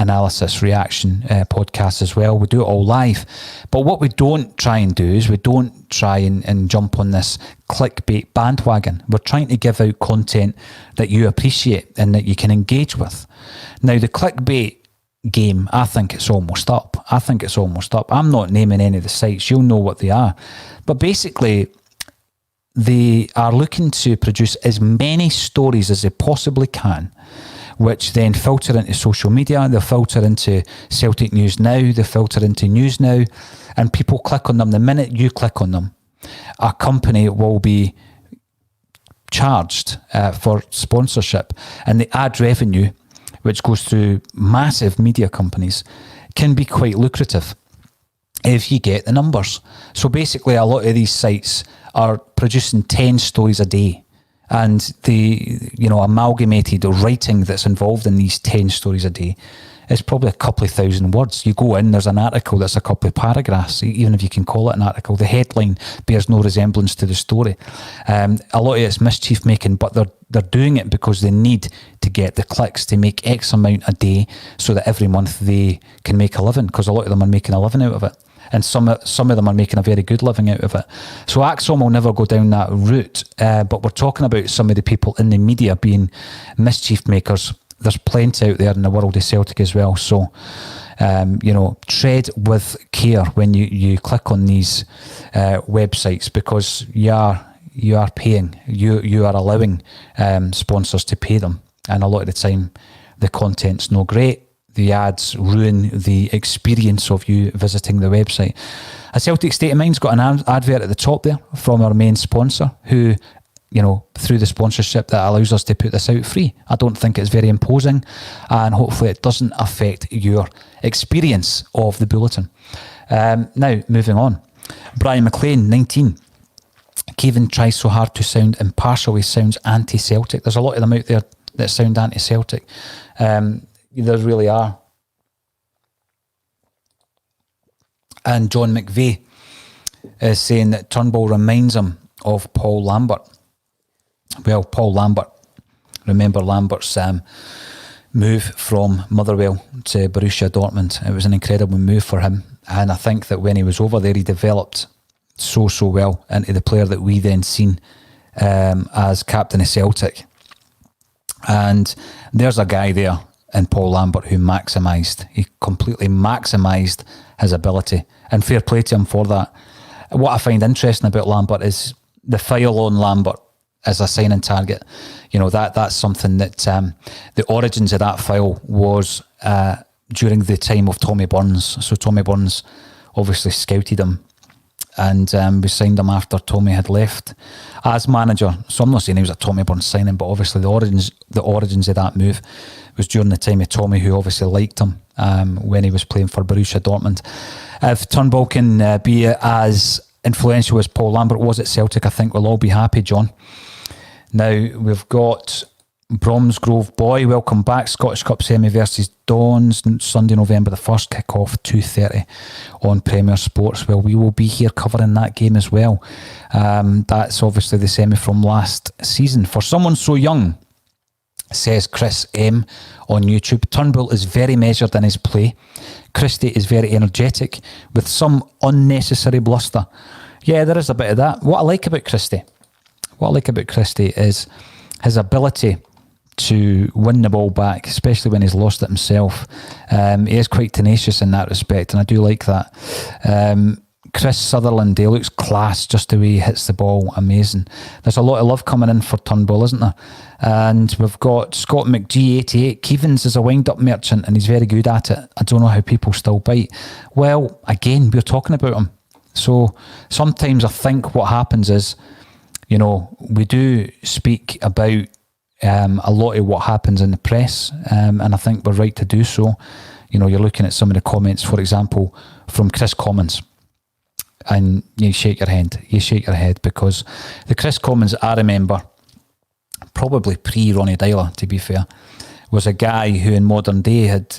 analysis reaction podcasts as well. We do it all live. But what we don't try and do is we don't try and jump on this clickbait bandwagon. We're trying to give out content that you appreciate and that you can engage with. Now, the clickbait game, I think it's almost up. I'm not naming any of the sites. You'll know what they are. But basically, they are looking to produce as many stories as they possibly can, which then filter into social media. They'll filter into Celtic News Now. They filter into News Now. And people click on them. The minute you click on them, a company will be charged for sponsorship. And the ad revenue, which goes through massive media companies, can be quite lucrative. if you get the numbers. So basically, a lot of these sites are producing 10 stories a day. And the, amalgamated writing that's involved in these 10 stories a day is probably a couple of thousand words. You go in, there's an article that's a couple of paragraphs, even if you can call it an article. The headline bears no resemblance to the story. A lot of it's mischief making, but they're doing it because they need to get the clicks to make X amount a day so that every month they can make a living, because a lot of them are making a living out of it. And some of them are making a very good living out of it. So Axom will never go down that route. But we're talking about some of the people in the media being mischief makers. There's plenty out there in the world of Celtic as well. So, tread with care when you click on these websites, because you are paying. You are allowing sponsors to pay them. And a lot of the time, the content's no great. The ads ruin the experience of you visiting the website. A Celtic State of Mind's got an advert at the top there from our main sponsor, who, through the sponsorship that allows us to put this out free. I don't think it's very imposing, and hopefully it doesn't affect your experience of the bulletin. Now, moving on. Brian McLean, 19. Kevin tries so hard to sound impartial, he sounds anti-Celtic. There's a lot of them out there that sound anti-Celtic. There really are. And John McVeigh is saying that Turnbull reminds him of Paul Lambert. Well, Paul Lambert, remember Lambert's move from Motherwell to Borussia Dortmund. It was an incredible move for him, and I think that when he was over there, he developed so well into the player that we then seen as captain of Celtic. And there's a guy there in Paul Lambert who he completely maximised his ability, and fair play to him for that. What I find interesting about Lambert is the file on Lambert as a signing target. That's something that the origins of that file was during the time of Tommy Burns. So Tommy Burns obviously scouted him, and we signed him after Tommy had left as manager. So I'm not saying he was a Tommy Burns signing, but obviously the origins of that move was during the time of Tommy, who obviously liked him when he was playing for Borussia Dortmund. If Turnbull can be as influential as Paul Lambert was at Celtic, I think we'll all be happy, John. Now, we've got Bromsgrove Boy, welcome back. Scottish Cup semi versus Dons, Sunday, November the 1st, kick-off 2:30 on Premier Sports. Well, we will be here covering that game as well. That's obviously the semi from last season. For someone so young, says Chris M on YouTube, Turnbull is very measured in his play. Christie is very energetic with some unnecessary bluster. Yeah, there is a bit of that. What I like about Christie is his ability to win the ball back, especially when he's lost it himself. He is quite tenacious in that respect, and I do like that. Chris Sutherland, he looks class, just the way he hits the ball, amazing. There's a lot of love coming in for Turnbull, isn't there? And we've got Scott McGee 88. Keevins is a wind-up merchant and he's very good at it. I don't know how people still bite. Well, again, we're talking about him. So sometimes I think what happens is, we do speak about a lot of what happens in the press, and I think we're right to do so. You're looking at some of the comments, for example, from Chris Commons, and you shake your head, because the Chris Commons I remember, probably pre-Ronnie Dyler, to be fair, was a guy who in modern day had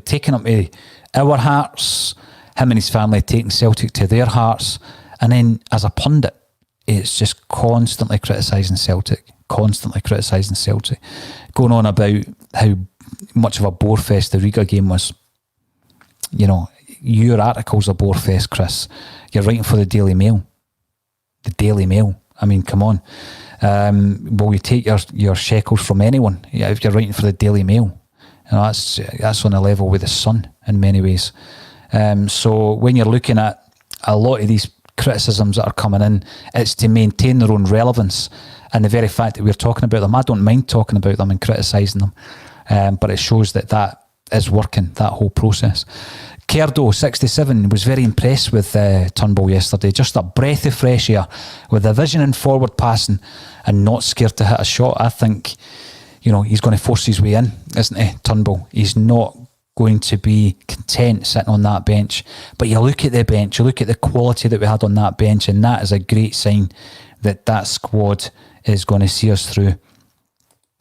taken up to our hearts, him and his family had taken Celtic to their hearts, and then as a pundit, it's just constantly criticising Celtic, going on about how much of a bore fest the Riga game was. Your article's a bore fest, Chris. You're writing for the Daily Mail. The Daily Mail. I mean, come on. Will you take your shekels from anyone if you're writing for the Daily Mail? That's on a level with the Sun in many ways. So when you're looking at a lot of these criticisms that are coming in, it's to maintain their own relevance, and the very fact that we're talking about them, I don't mind talking about them and criticising them, but it shows that is working, that whole process. Kerdo 67 was very impressed with Turnbull yesterday. Just a breath of fresh air with a vision and forward passing and not scared to hit a shot. I think he's going to force his way in, isn't he, Turnbull? He's not going to be content sitting on that bench. But you look at the bench, you look at the quality that we had on that bench, and that is a great sign that that squad is going to see us through.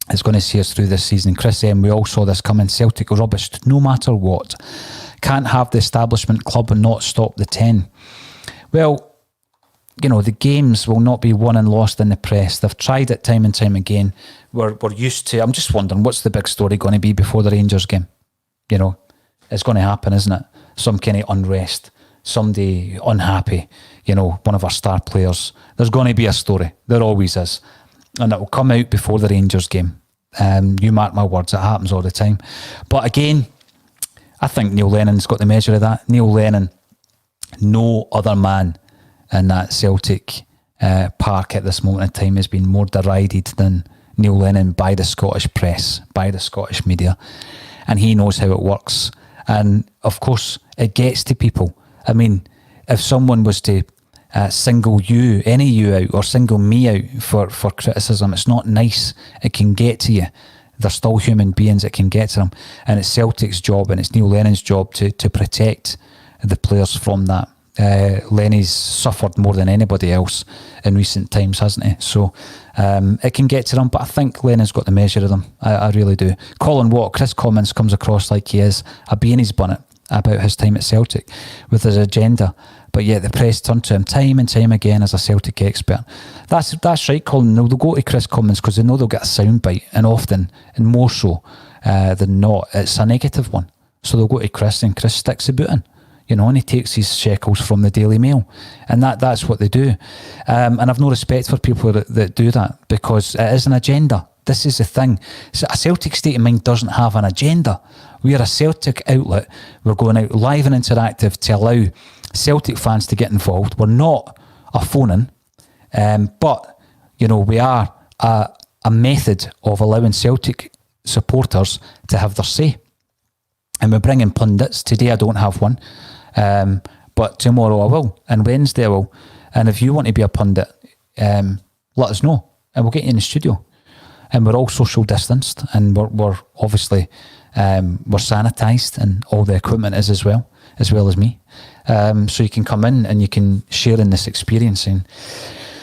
It's going to see us through this season. Chris M, we all saw this coming. Celtic rubbish, no matter what. Can't have the establishment club and not stop the 10. Well, you know, the games will not be won and lost in the press. They've tried it time and time again. We're used to. I'm just wondering, what's the big story going to be before the Rangers game? You know, it's going to happen, isn't it? Some kind of unrest, somebody unhappy, you know, one of our star players. There's going to be a story. There always is. And it will come out before the Rangers game. You mark my words, it happens all the time. But again, I think Neil Lennon's got the measure of that. Neil Lennon, no other man in that Celtic park at this moment in time has been more derided than Neil Lennon by the Scottish press, by the Scottish media. And he knows how it works. And of course, it gets to people. I mean, if someone was to single you, any you out, or single me out for criticism, it's not nice. It can get to you. They're still human beings. It can get to them. And it's Celtic's job and it's Neil Lennon's job to protect the players from that. Lenny's suffered more than anybody else in recent times, hasn't he? So it can get to them, but I think Lennon's got the measure of them. I really do. Colin Watt, Chris Commons comes across like he is a bee in his bonnet about his time at Celtic with his agenda, but yet the press turn to him time and time again as a Celtic expert. That's right, Colin. They'll go to Chris Commons because they know they'll get a soundbite, and often, and more so than not, it's a negative one. So they'll go to Chris, and Chris sticks the boot in. You know, and he takes his shekels from the Daily Mail. And that's what they do. And I've no respect for people that do that, because it is an agenda. This is the thing. So a Celtic State of Mind doesn't have an agenda. We are a Celtic outlet. We're going out live and interactive to allow Celtic fans to get involved. We're not a phone-in, but, you know, we are a method of allowing Celtic supporters to have their say. And we're bringing pundits. Today I don't have one. But tomorrow I will, and Wednesday I will. And if you want to be a pundit, let us know, and we'll get you in the studio. And we're all social distanced, and we're obviously we're sanitised, and all the equipment is as well as me. So you can come in and you can share in this experience and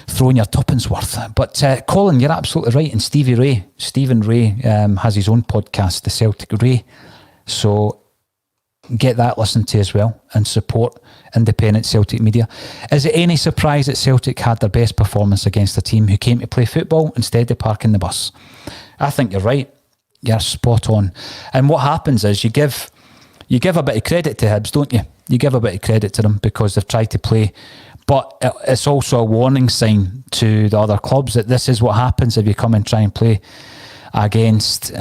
throw in your tuppence worth. But Colin, you're absolutely right. And Stephen Ray has his own podcast, The Celtic Ray. So get that listened to as well, and support independent Celtic media. Is it any surprise that Celtic had their best performance against a team who came to play football instead of parking the bus? I think you're right. You're spot on. And what happens is you give a bit of credit to Hibs, don't you? You give a bit of credit to them because they've tried to play. But it's also a warning sign to the other clubs that this is what happens if you come and try and play against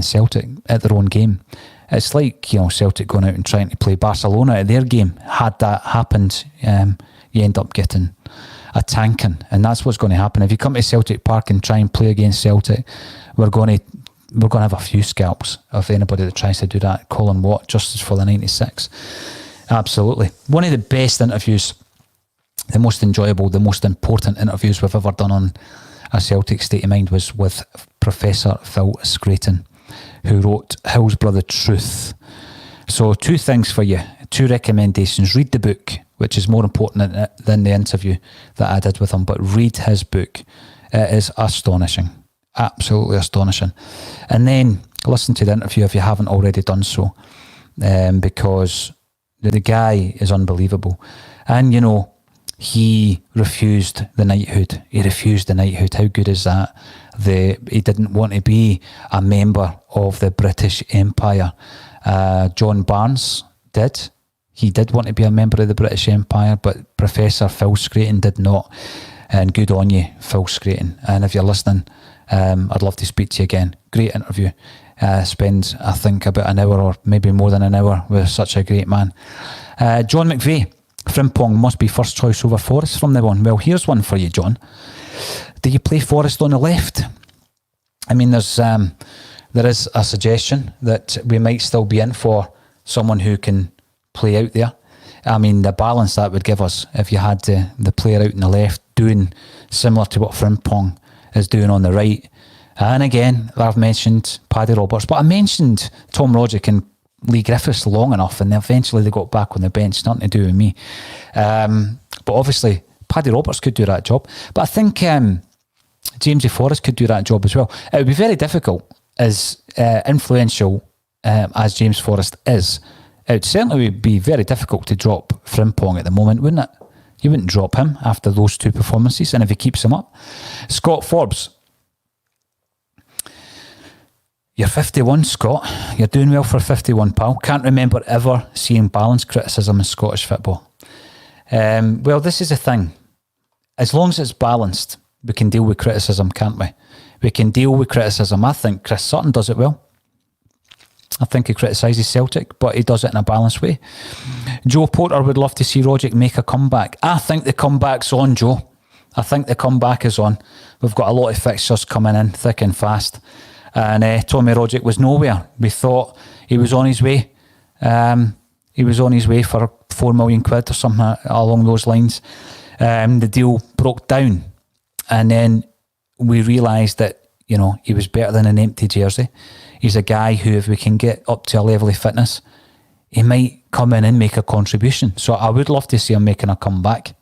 Celtic at their own game. It's like, you know, Celtic going out and trying to play Barcelona at their game. Had that happened, you end up getting a tanking, and that's what's going to happen. If you come to Celtic Park and try and play against Celtic, we're going to have a few scalps of anybody that tries to do that. Colin Watt, justice for the 96. Absolutely. One of the best interviews, the most enjoyable, the most important interviews we've ever done on A Celtic State of Mind was with Professor Phil Scraton, who wrote Hillsborough the Truth. So 2 things for you, 2 recommendations. Read the book, which is more important than the interview that I did with him, but read his book. It is astonishing, absolutely astonishing. And then listen to the interview if you haven't already done so, because the guy is unbelievable. And, you know, he refused the knighthood. How good is that? He didn't want to be a member of the British Empire. John Barnes did. He did want to be a member of the British Empire, but Professor Phil Scraton did not. And good on you, Phil Scraton. And if you're listening, I'd love to speak to you again. Great interview. Spend, I think, about an hour or maybe more than an hour with such a great man. John McVeigh. Frimpong must be first choice over Forrest from now on. Well, here's one for you, John. Do you play Forrest on the left? I mean, there is a suggestion that we might still be in for someone who can play out there. I mean, the balance that would give us if you had the player out on the left doing similar to what Frimpong is doing on the right. And again, I've mentioned Paddy Roberts, but I mentioned Tom Roderick and Lee Griffiths long enough, and eventually they got back on the bench, nothing to do with me. But obviously, Paddy Roberts could do that job. But I think Jamesy Forrest could do that job as well. It would be very difficult, as influential as James Forrest is. It would certainly be very difficult to drop Frimpong at the moment, wouldn't it? You wouldn't drop him after those two performances, and if he keeps him up. Scott Forbes. You're 51, Scott. You're doing well for 51, pal. Can't remember ever seeing balanced criticism in Scottish football. Well, this is the thing. As long as it's balanced, we can deal with criticism, can't we? We can deal with criticism. I think Chris Sutton does it well. I think he criticises Celtic, but he does it in a balanced way. Joe Porter would love to see Roderick make a comeback. I think the comeback's on, Joe. I think the comeback is on. We've got a lot of fixtures coming in, thick and fast. And Tommy Roderick was nowhere. We thought he was on his way. He was on his way for £4 million or something along those lines. The deal broke down. And then we realised that, you know, he was better than an empty jersey. He's a guy who, if we can get up to a level of fitness, he might come in and make a contribution. So I would love to see him making a comeback.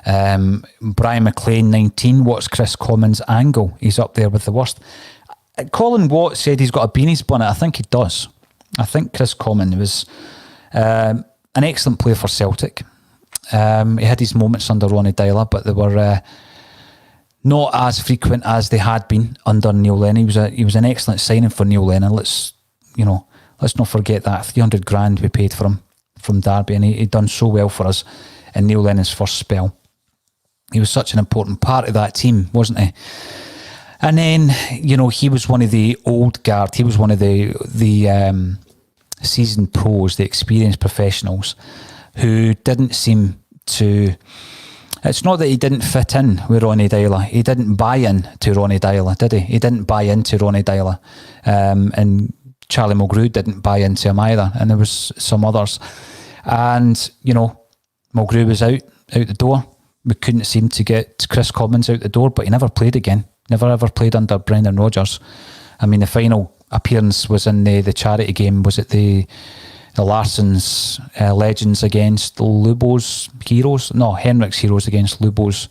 Brian McLean, 19. What's Chris Commons' angle? He's up there with the worst. Colin Watt said he's got a beanies bonnet. I think he does. I think Chris Commons was an excellent player for Celtic. He had his moments under Ronnie Dyler, but they were not as frequent as they had been under Neil Lennon. He was an excellent signing for Neil Lennon. Let's not forget that 300 grand we paid for him from Derby, and he'd done so well for us in Neil Lennon's first spell. He was such an important part of that team, wasn't he? And then, you know, he was one of the old guard. He was one of the seasoned pros, the experienced professionals who didn't seem to... It's not that he didn't fit in with Ronnie Dyler. He didn't buy in to Ronnie Dyler, did he? He didn't buy into Ronnie Dyler. And Charlie Mulgrew didn't buy into him either. And there was some others. And, you know, Mulgrew was out the door. We couldn't seem to get Chris Commons out the door, but he never played again. Never ever played under Brendan Rodgers. I mean, the final appearance was in the charity game. Was it the Larson's Legends against Lubo's Heroes? No, Henrik's Heroes against Lubo's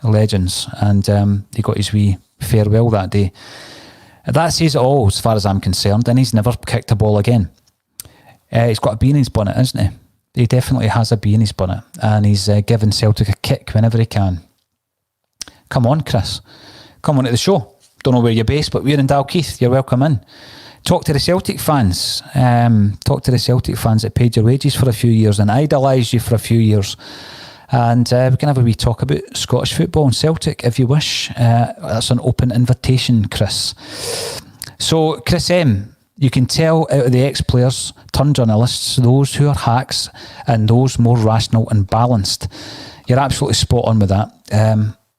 Legends. And he got his wee farewell that day. That says it all as far as I'm concerned, and he's never kicked a ball again. He's got a bee in his bonnet, isn't he? He definitely has a bee in his bonnet, and he's giving Celtic a kick whenever he can. Come on, Chris. Come on to the show. Don't know where you're based, but we're in Dalkeith. You're welcome in. Talk to the Celtic fans. Talk to the Celtic fans that paid your wages for a few years and idolised you for a few years. And we can have a wee talk about Scottish football and Celtic if you wish. That's an open invitation, Chris. So, Chris M., you can tell out of the ex-players turned journalists, those who are hacks and those more rational and balanced. You're absolutely spot on with that.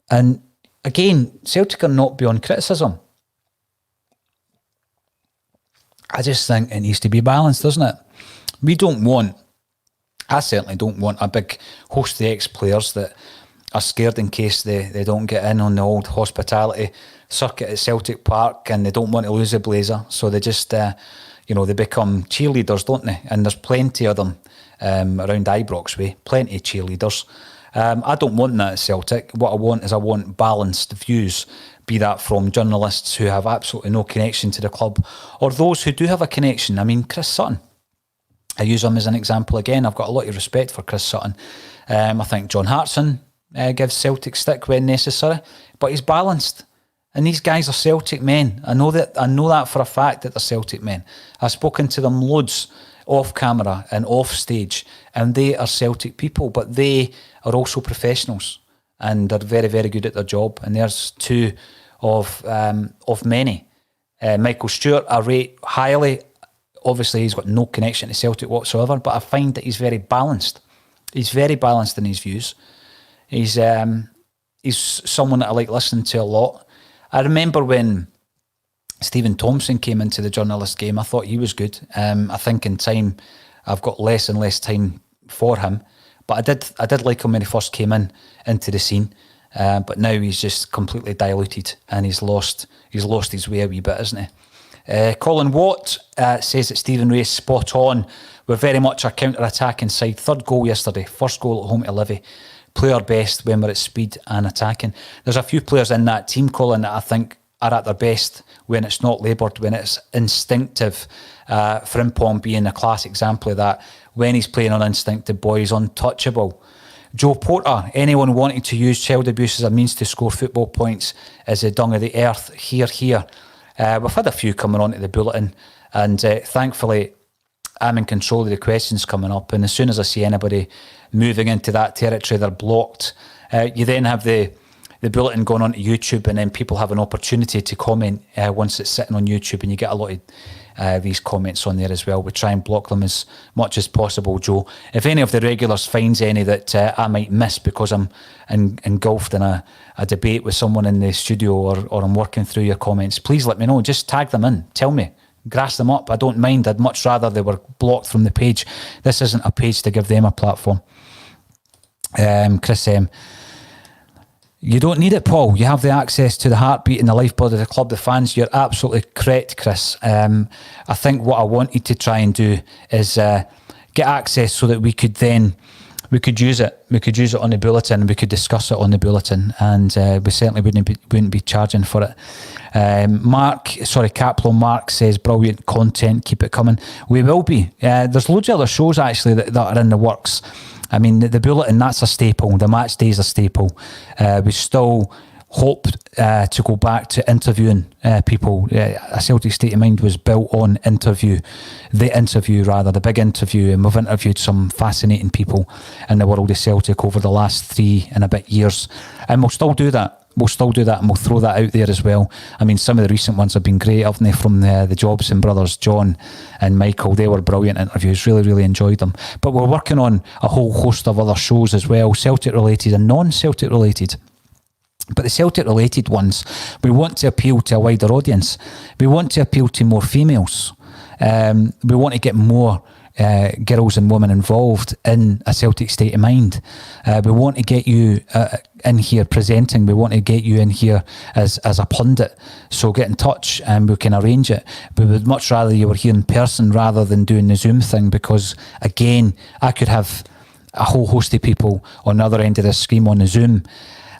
And again, Celtic are not beyond criticism. I just think it needs to be balanced, doesn't it? I certainly don't want a big host of the ex-players that are scared in case they don't get in on the old hospitality circuit at Celtic Park, and they don't want to lose a blazer, so they just they become cheerleaders, don't they? And there's plenty of them around Ibrox way, plenty of cheerleaders. I don't want that at Celtic. What I want balanced views, be that from journalists who have absolutely no connection to the club, or those who do have a connection. I mean, Chris Sutton, I use him as an example again. I've got a lot of respect for Chris Sutton. I think John Hartson gives Celtic stick when necessary, but he's balanced. And these guys are Celtic men. I know that for a fact that they're Celtic men. I've spoken to them loads off camera and off stage, and they are Celtic people, but they are also professionals, and they're very, very good at their job. And there's two of many. Michael Stewart, I rate highly. Obviously, he's got no connection to Celtic whatsoever, but I find that he's very balanced. He's very balanced in his views. He's someone that I like listening to a lot. I remember when Stephen Thompson came into the journalist game, I thought he was good. I think in time, I've got less and less time for him. But I did like him when he first came into the scene. but now he's just completely diluted and he's lost his way a wee bit, isn't he? Colin Watt says that Stephen Ray is spot on. We're very much our counter-attacking side. Third goal yesterday, first goal at home to Livy. Play our best when we're at speed and attacking. There's a few players in that team, Colin, that I think are at their best when it's not laboured, when it's instinctive. Frimpong being a class example of that. When he's playing on instinct, the boy is untouchable. Joe Porter, anyone wanting to use child abuse as a means to score football points is the dung of the earth. Here. We've had a few coming onto the bulletin, and thankfully I'm in control of the questions coming up, and as soon as I see anybody moving into that territory, they're blocked. You then have the bulletin going onto YouTube, and then people have an opportunity to comment once it's sitting on YouTube, and you get a lot of these comments on there as well. We try and block them as much as possible, Joe. If any of the regulars finds any that I might miss because I'm engulfed in a debate with someone in the studio or I'm working through your comments, please let me know. Just tag them in. Tell me. Grass them up. I don't mind. I'd much rather they were blocked from the page. This isn't a page to give them a platform. Chris M. You don't need it, Paul. You have the access to the heartbeat and the lifeblood of the club, the fans. You're absolutely correct, Chris. I think what I wanted to try and do is get access so that we could use it. We could use it on the bulletin, and we could discuss it on the bulletin, and we certainly wouldn't be charging for it. Kaplan Mark says, brilliant content, keep it coming. We will be. There's loads of other shows actually that are in the works. I mean, the bulletin, that's a staple. The match day is a staple. We still hope to go back to interviewing people. A Celtic State of Mind was built on the big interview, and we've interviewed some fascinating people in the world of Celtic over the last 3 and a bit years, and we'll still do that. And we'll throw that out there as well. I mean, some of the recent ones have been great, haven't they, from the Jobson brothers, John and Michael. They were brilliant interviews, really enjoyed them. But we're working on a whole host of other shows as well, Celtic related and non-Celtic related. But the Celtic related ones, we want to appeal to a wider audience. We want to appeal to more females. We want to get more girls and women involved in a Celtic State of Mind. We want to get you in here presenting. We want to get you in here as a pundit. So get in touch and we can arrange it. We would much rather you were here in person rather than doing the Zoom thing, because again, I could have a whole host of people on the other end of the screen on the Zoom,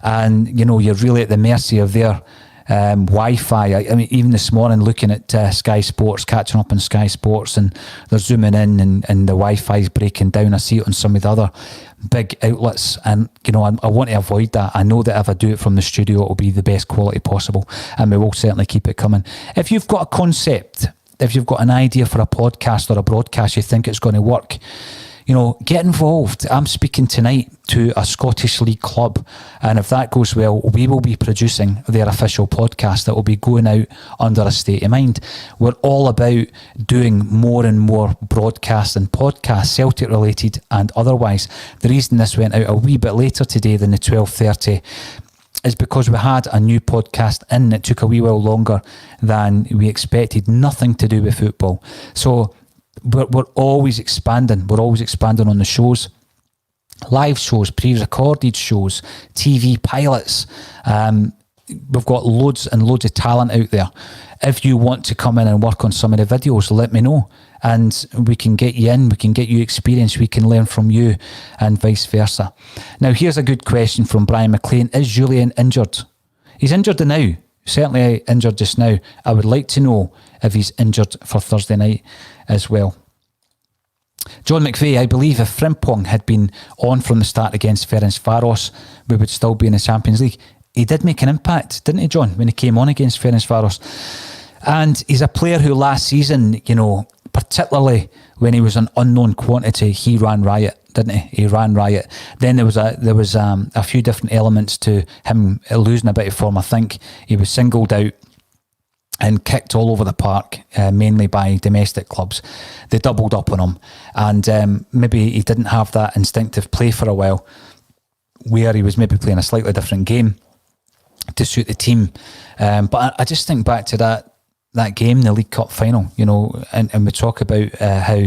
and you're really at the mercy of their Wi-Fi. I mean, even this morning looking at Sky Sports, catching up on Sky Sports, and they're zooming in and the Wi-Fi is breaking down. I see it on some of the other big outlets, and I want to avoid that. I know that if I do it from the studio, it'll be the best quality possible, and we will certainly keep it coming. If you've got a concept, if you've got an idea for a podcast or a broadcast you think it's going to work, get involved. I'm speaking tonight to a Scottish League club, and if that goes well, we will be producing their official podcast that will be going out under a State of Mind. We're all about doing more and more broadcasts and podcasts, Celtic related and otherwise. The reason this went out a wee bit later today than the 12:30 is because we had a new podcast in. It took a wee while longer than we expected. Nothing to do with football. So we're always expanding. We're always expanding on the shows. Live shows, pre-recorded shows, TV pilots. We've got loads and loads of talent out there. If you want to come in and work on some of the videos, let me know. And we can get you in, we can get you experience, we can learn from you, and vice versa. Now, here's a good question from Brian McLean. Is Julian injured? He's injured now. Certainly injured just now. I would like to know if he's injured for Thursday night as well. John McVeigh, I believe if Frimpong had been on from the start against Ferencvaros, we would still be in the Champions League. He did make an impact, didn't he, John, when he came on against Ferencvaros? And he's a player who last season, particularly when he was an unknown quantity, he ran riot, didn't he? He ran riot. Then there was a few different elements to him losing a bit of form. I think he was singled out and kicked all over the park, mainly by domestic clubs. They doubled up on him, and maybe he didn't have that instinctive play for a while, where he was maybe playing a slightly different game to suit the team. But I just think back to that game, the League Cup final, and we talk about how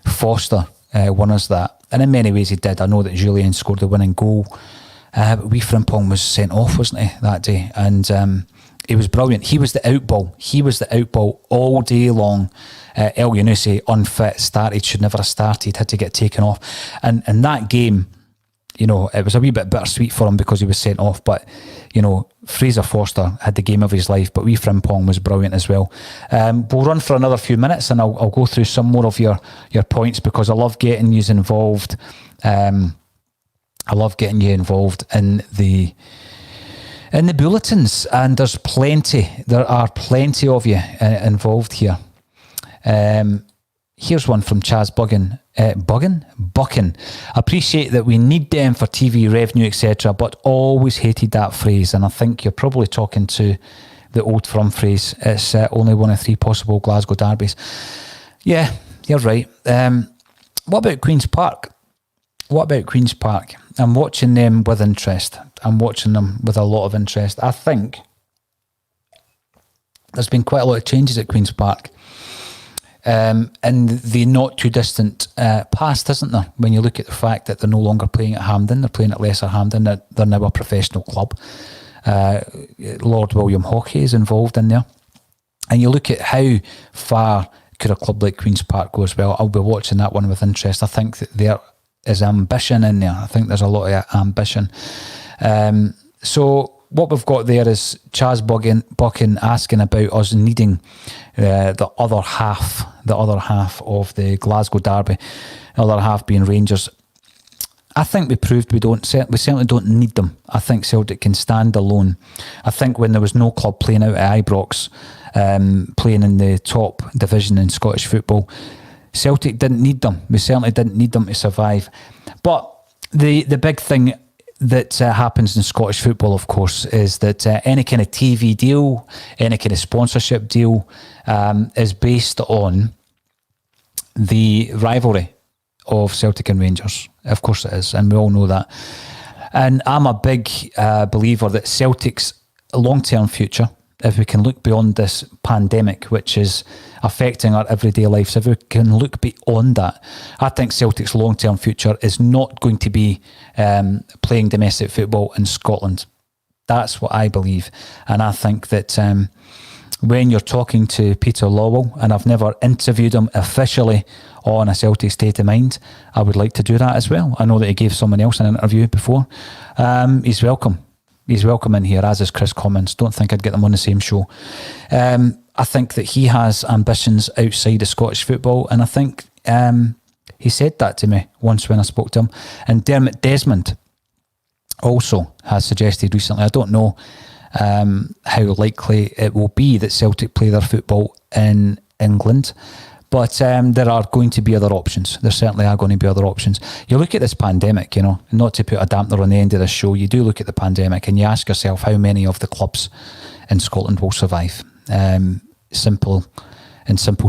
Foster won us that. And in many ways he did. I know that Julian scored the winning goal. But Wee Frimpong was sent off, wasn't he, that day? And he was brilliant. He was the out ball. He was the out ball all day long. El Yunusi, unfit, started, should never have started, had to get taken off. And that game, you know, it was a wee bit bittersweet for him because he was sent off. But, you know, Fraser Forster had the game of his life, but Wee Frimpong was brilliant as well. We'll run for another few minutes and I'll go through some more of your points because I love getting you involved. I love getting you involved in the bulletins, and there are plenty of you involved here. Here's one from Chaz Buchan. Appreciate that we need them for TV revenue, etc., but always hated that phrase. And I think you're probably talking to the old firm phrase. It's only one of 3 possible Glasgow derbies. Yeah, you're right. What about Queen's Park? I'm watching them with interest. I'm watching them with a lot of interest. I think there's been quite a lot of changes at Queen's Park in the not too distant past, isn't there? When you look at the fact that they're no longer playing at Hampden, they're playing at Lesser Hampden, they're now a professional club. Lord William Hockey is involved in there. And you look at how far could a club like Queen's Park go as well. I'll be watching that one with interest. I think that there is ambition in there. I think there's a lot of ambition. So what we've got there is Chaz Buchan asking about us needing the other half of the Glasgow derby, the other half being Rangers. I think we proved we certainly don't need them. I think Celtic can stand alone. I think when there was no club playing out at Ibrox, playing in the top division in Scottish football, Celtic didn't need them. We certainly didn't need them to survive. But the big thing that happens in Scottish football, of course, is that any kind of TV deal, any kind of sponsorship deal is based on the rivalry of Celtic and Rangers. Of course it is, and we all know that. And I'm a big believer that Celtic's long-term future, if we can look beyond this pandemic, which is affecting our everyday lives, if we can look beyond that, I think Celtic's long-term future is not going to be playing domestic football in Scotland. That's what I believe. And I think that when you're talking to Peter Lawwell, and I've never interviewed him officially on a Celtic State of Mind, I would like to do that as well. I know that he gave someone else an interview before. He's welcome. He's welcome in here, as is Chris Commons. Don't think I'd get them on the same show. I think that he has ambitions outside of Scottish football, and I think he said that to me once when I spoke to him. And Dermot Desmond also has suggested recently, I don't know how likely it will be that Celtic play their football in England, but there are going to be other options. There certainly are going to be other options. You look at this pandemic, you know, not to put a dampener on the end of the show, you do look at the pandemic and you ask yourself how many of the clubs in Scotland will survive. In simple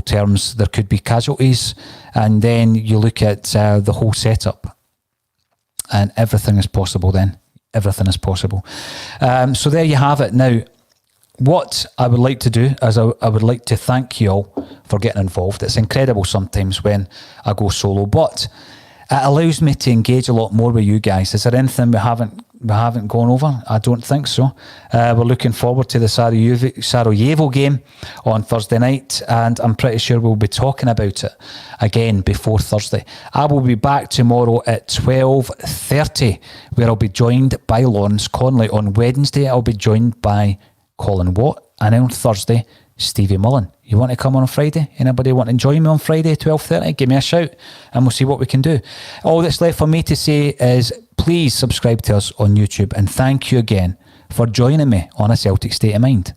terms, there could be casualties, and then you look at the whole setup, and everything is possible then. Everything is possible. So there you have it. Now, what I would like to do is I would like to thank you all for getting involved. It's incredible sometimes when I go solo, but it allows me to engage a lot more with you guys. Is there anything we haven't gone over? I don't think so. We're looking forward to the Sarajevo game on Thursday night, and I'm pretty sure we'll be talking about it again before Thursday. I will be back tomorrow at 12:30, where I'll be joined by Lawrence Conley. On Wednesday, I'll be joined by Colin Watt, and on Thursday, Stevie Mullen. You want to come on Friday? Anybody want to join me on Friday, 12:30? Give me a shout and we'll see what we can do. All that's left for me to say is please subscribe to us on YouTube, and thank you again for joining me on A Celtic State of Mind.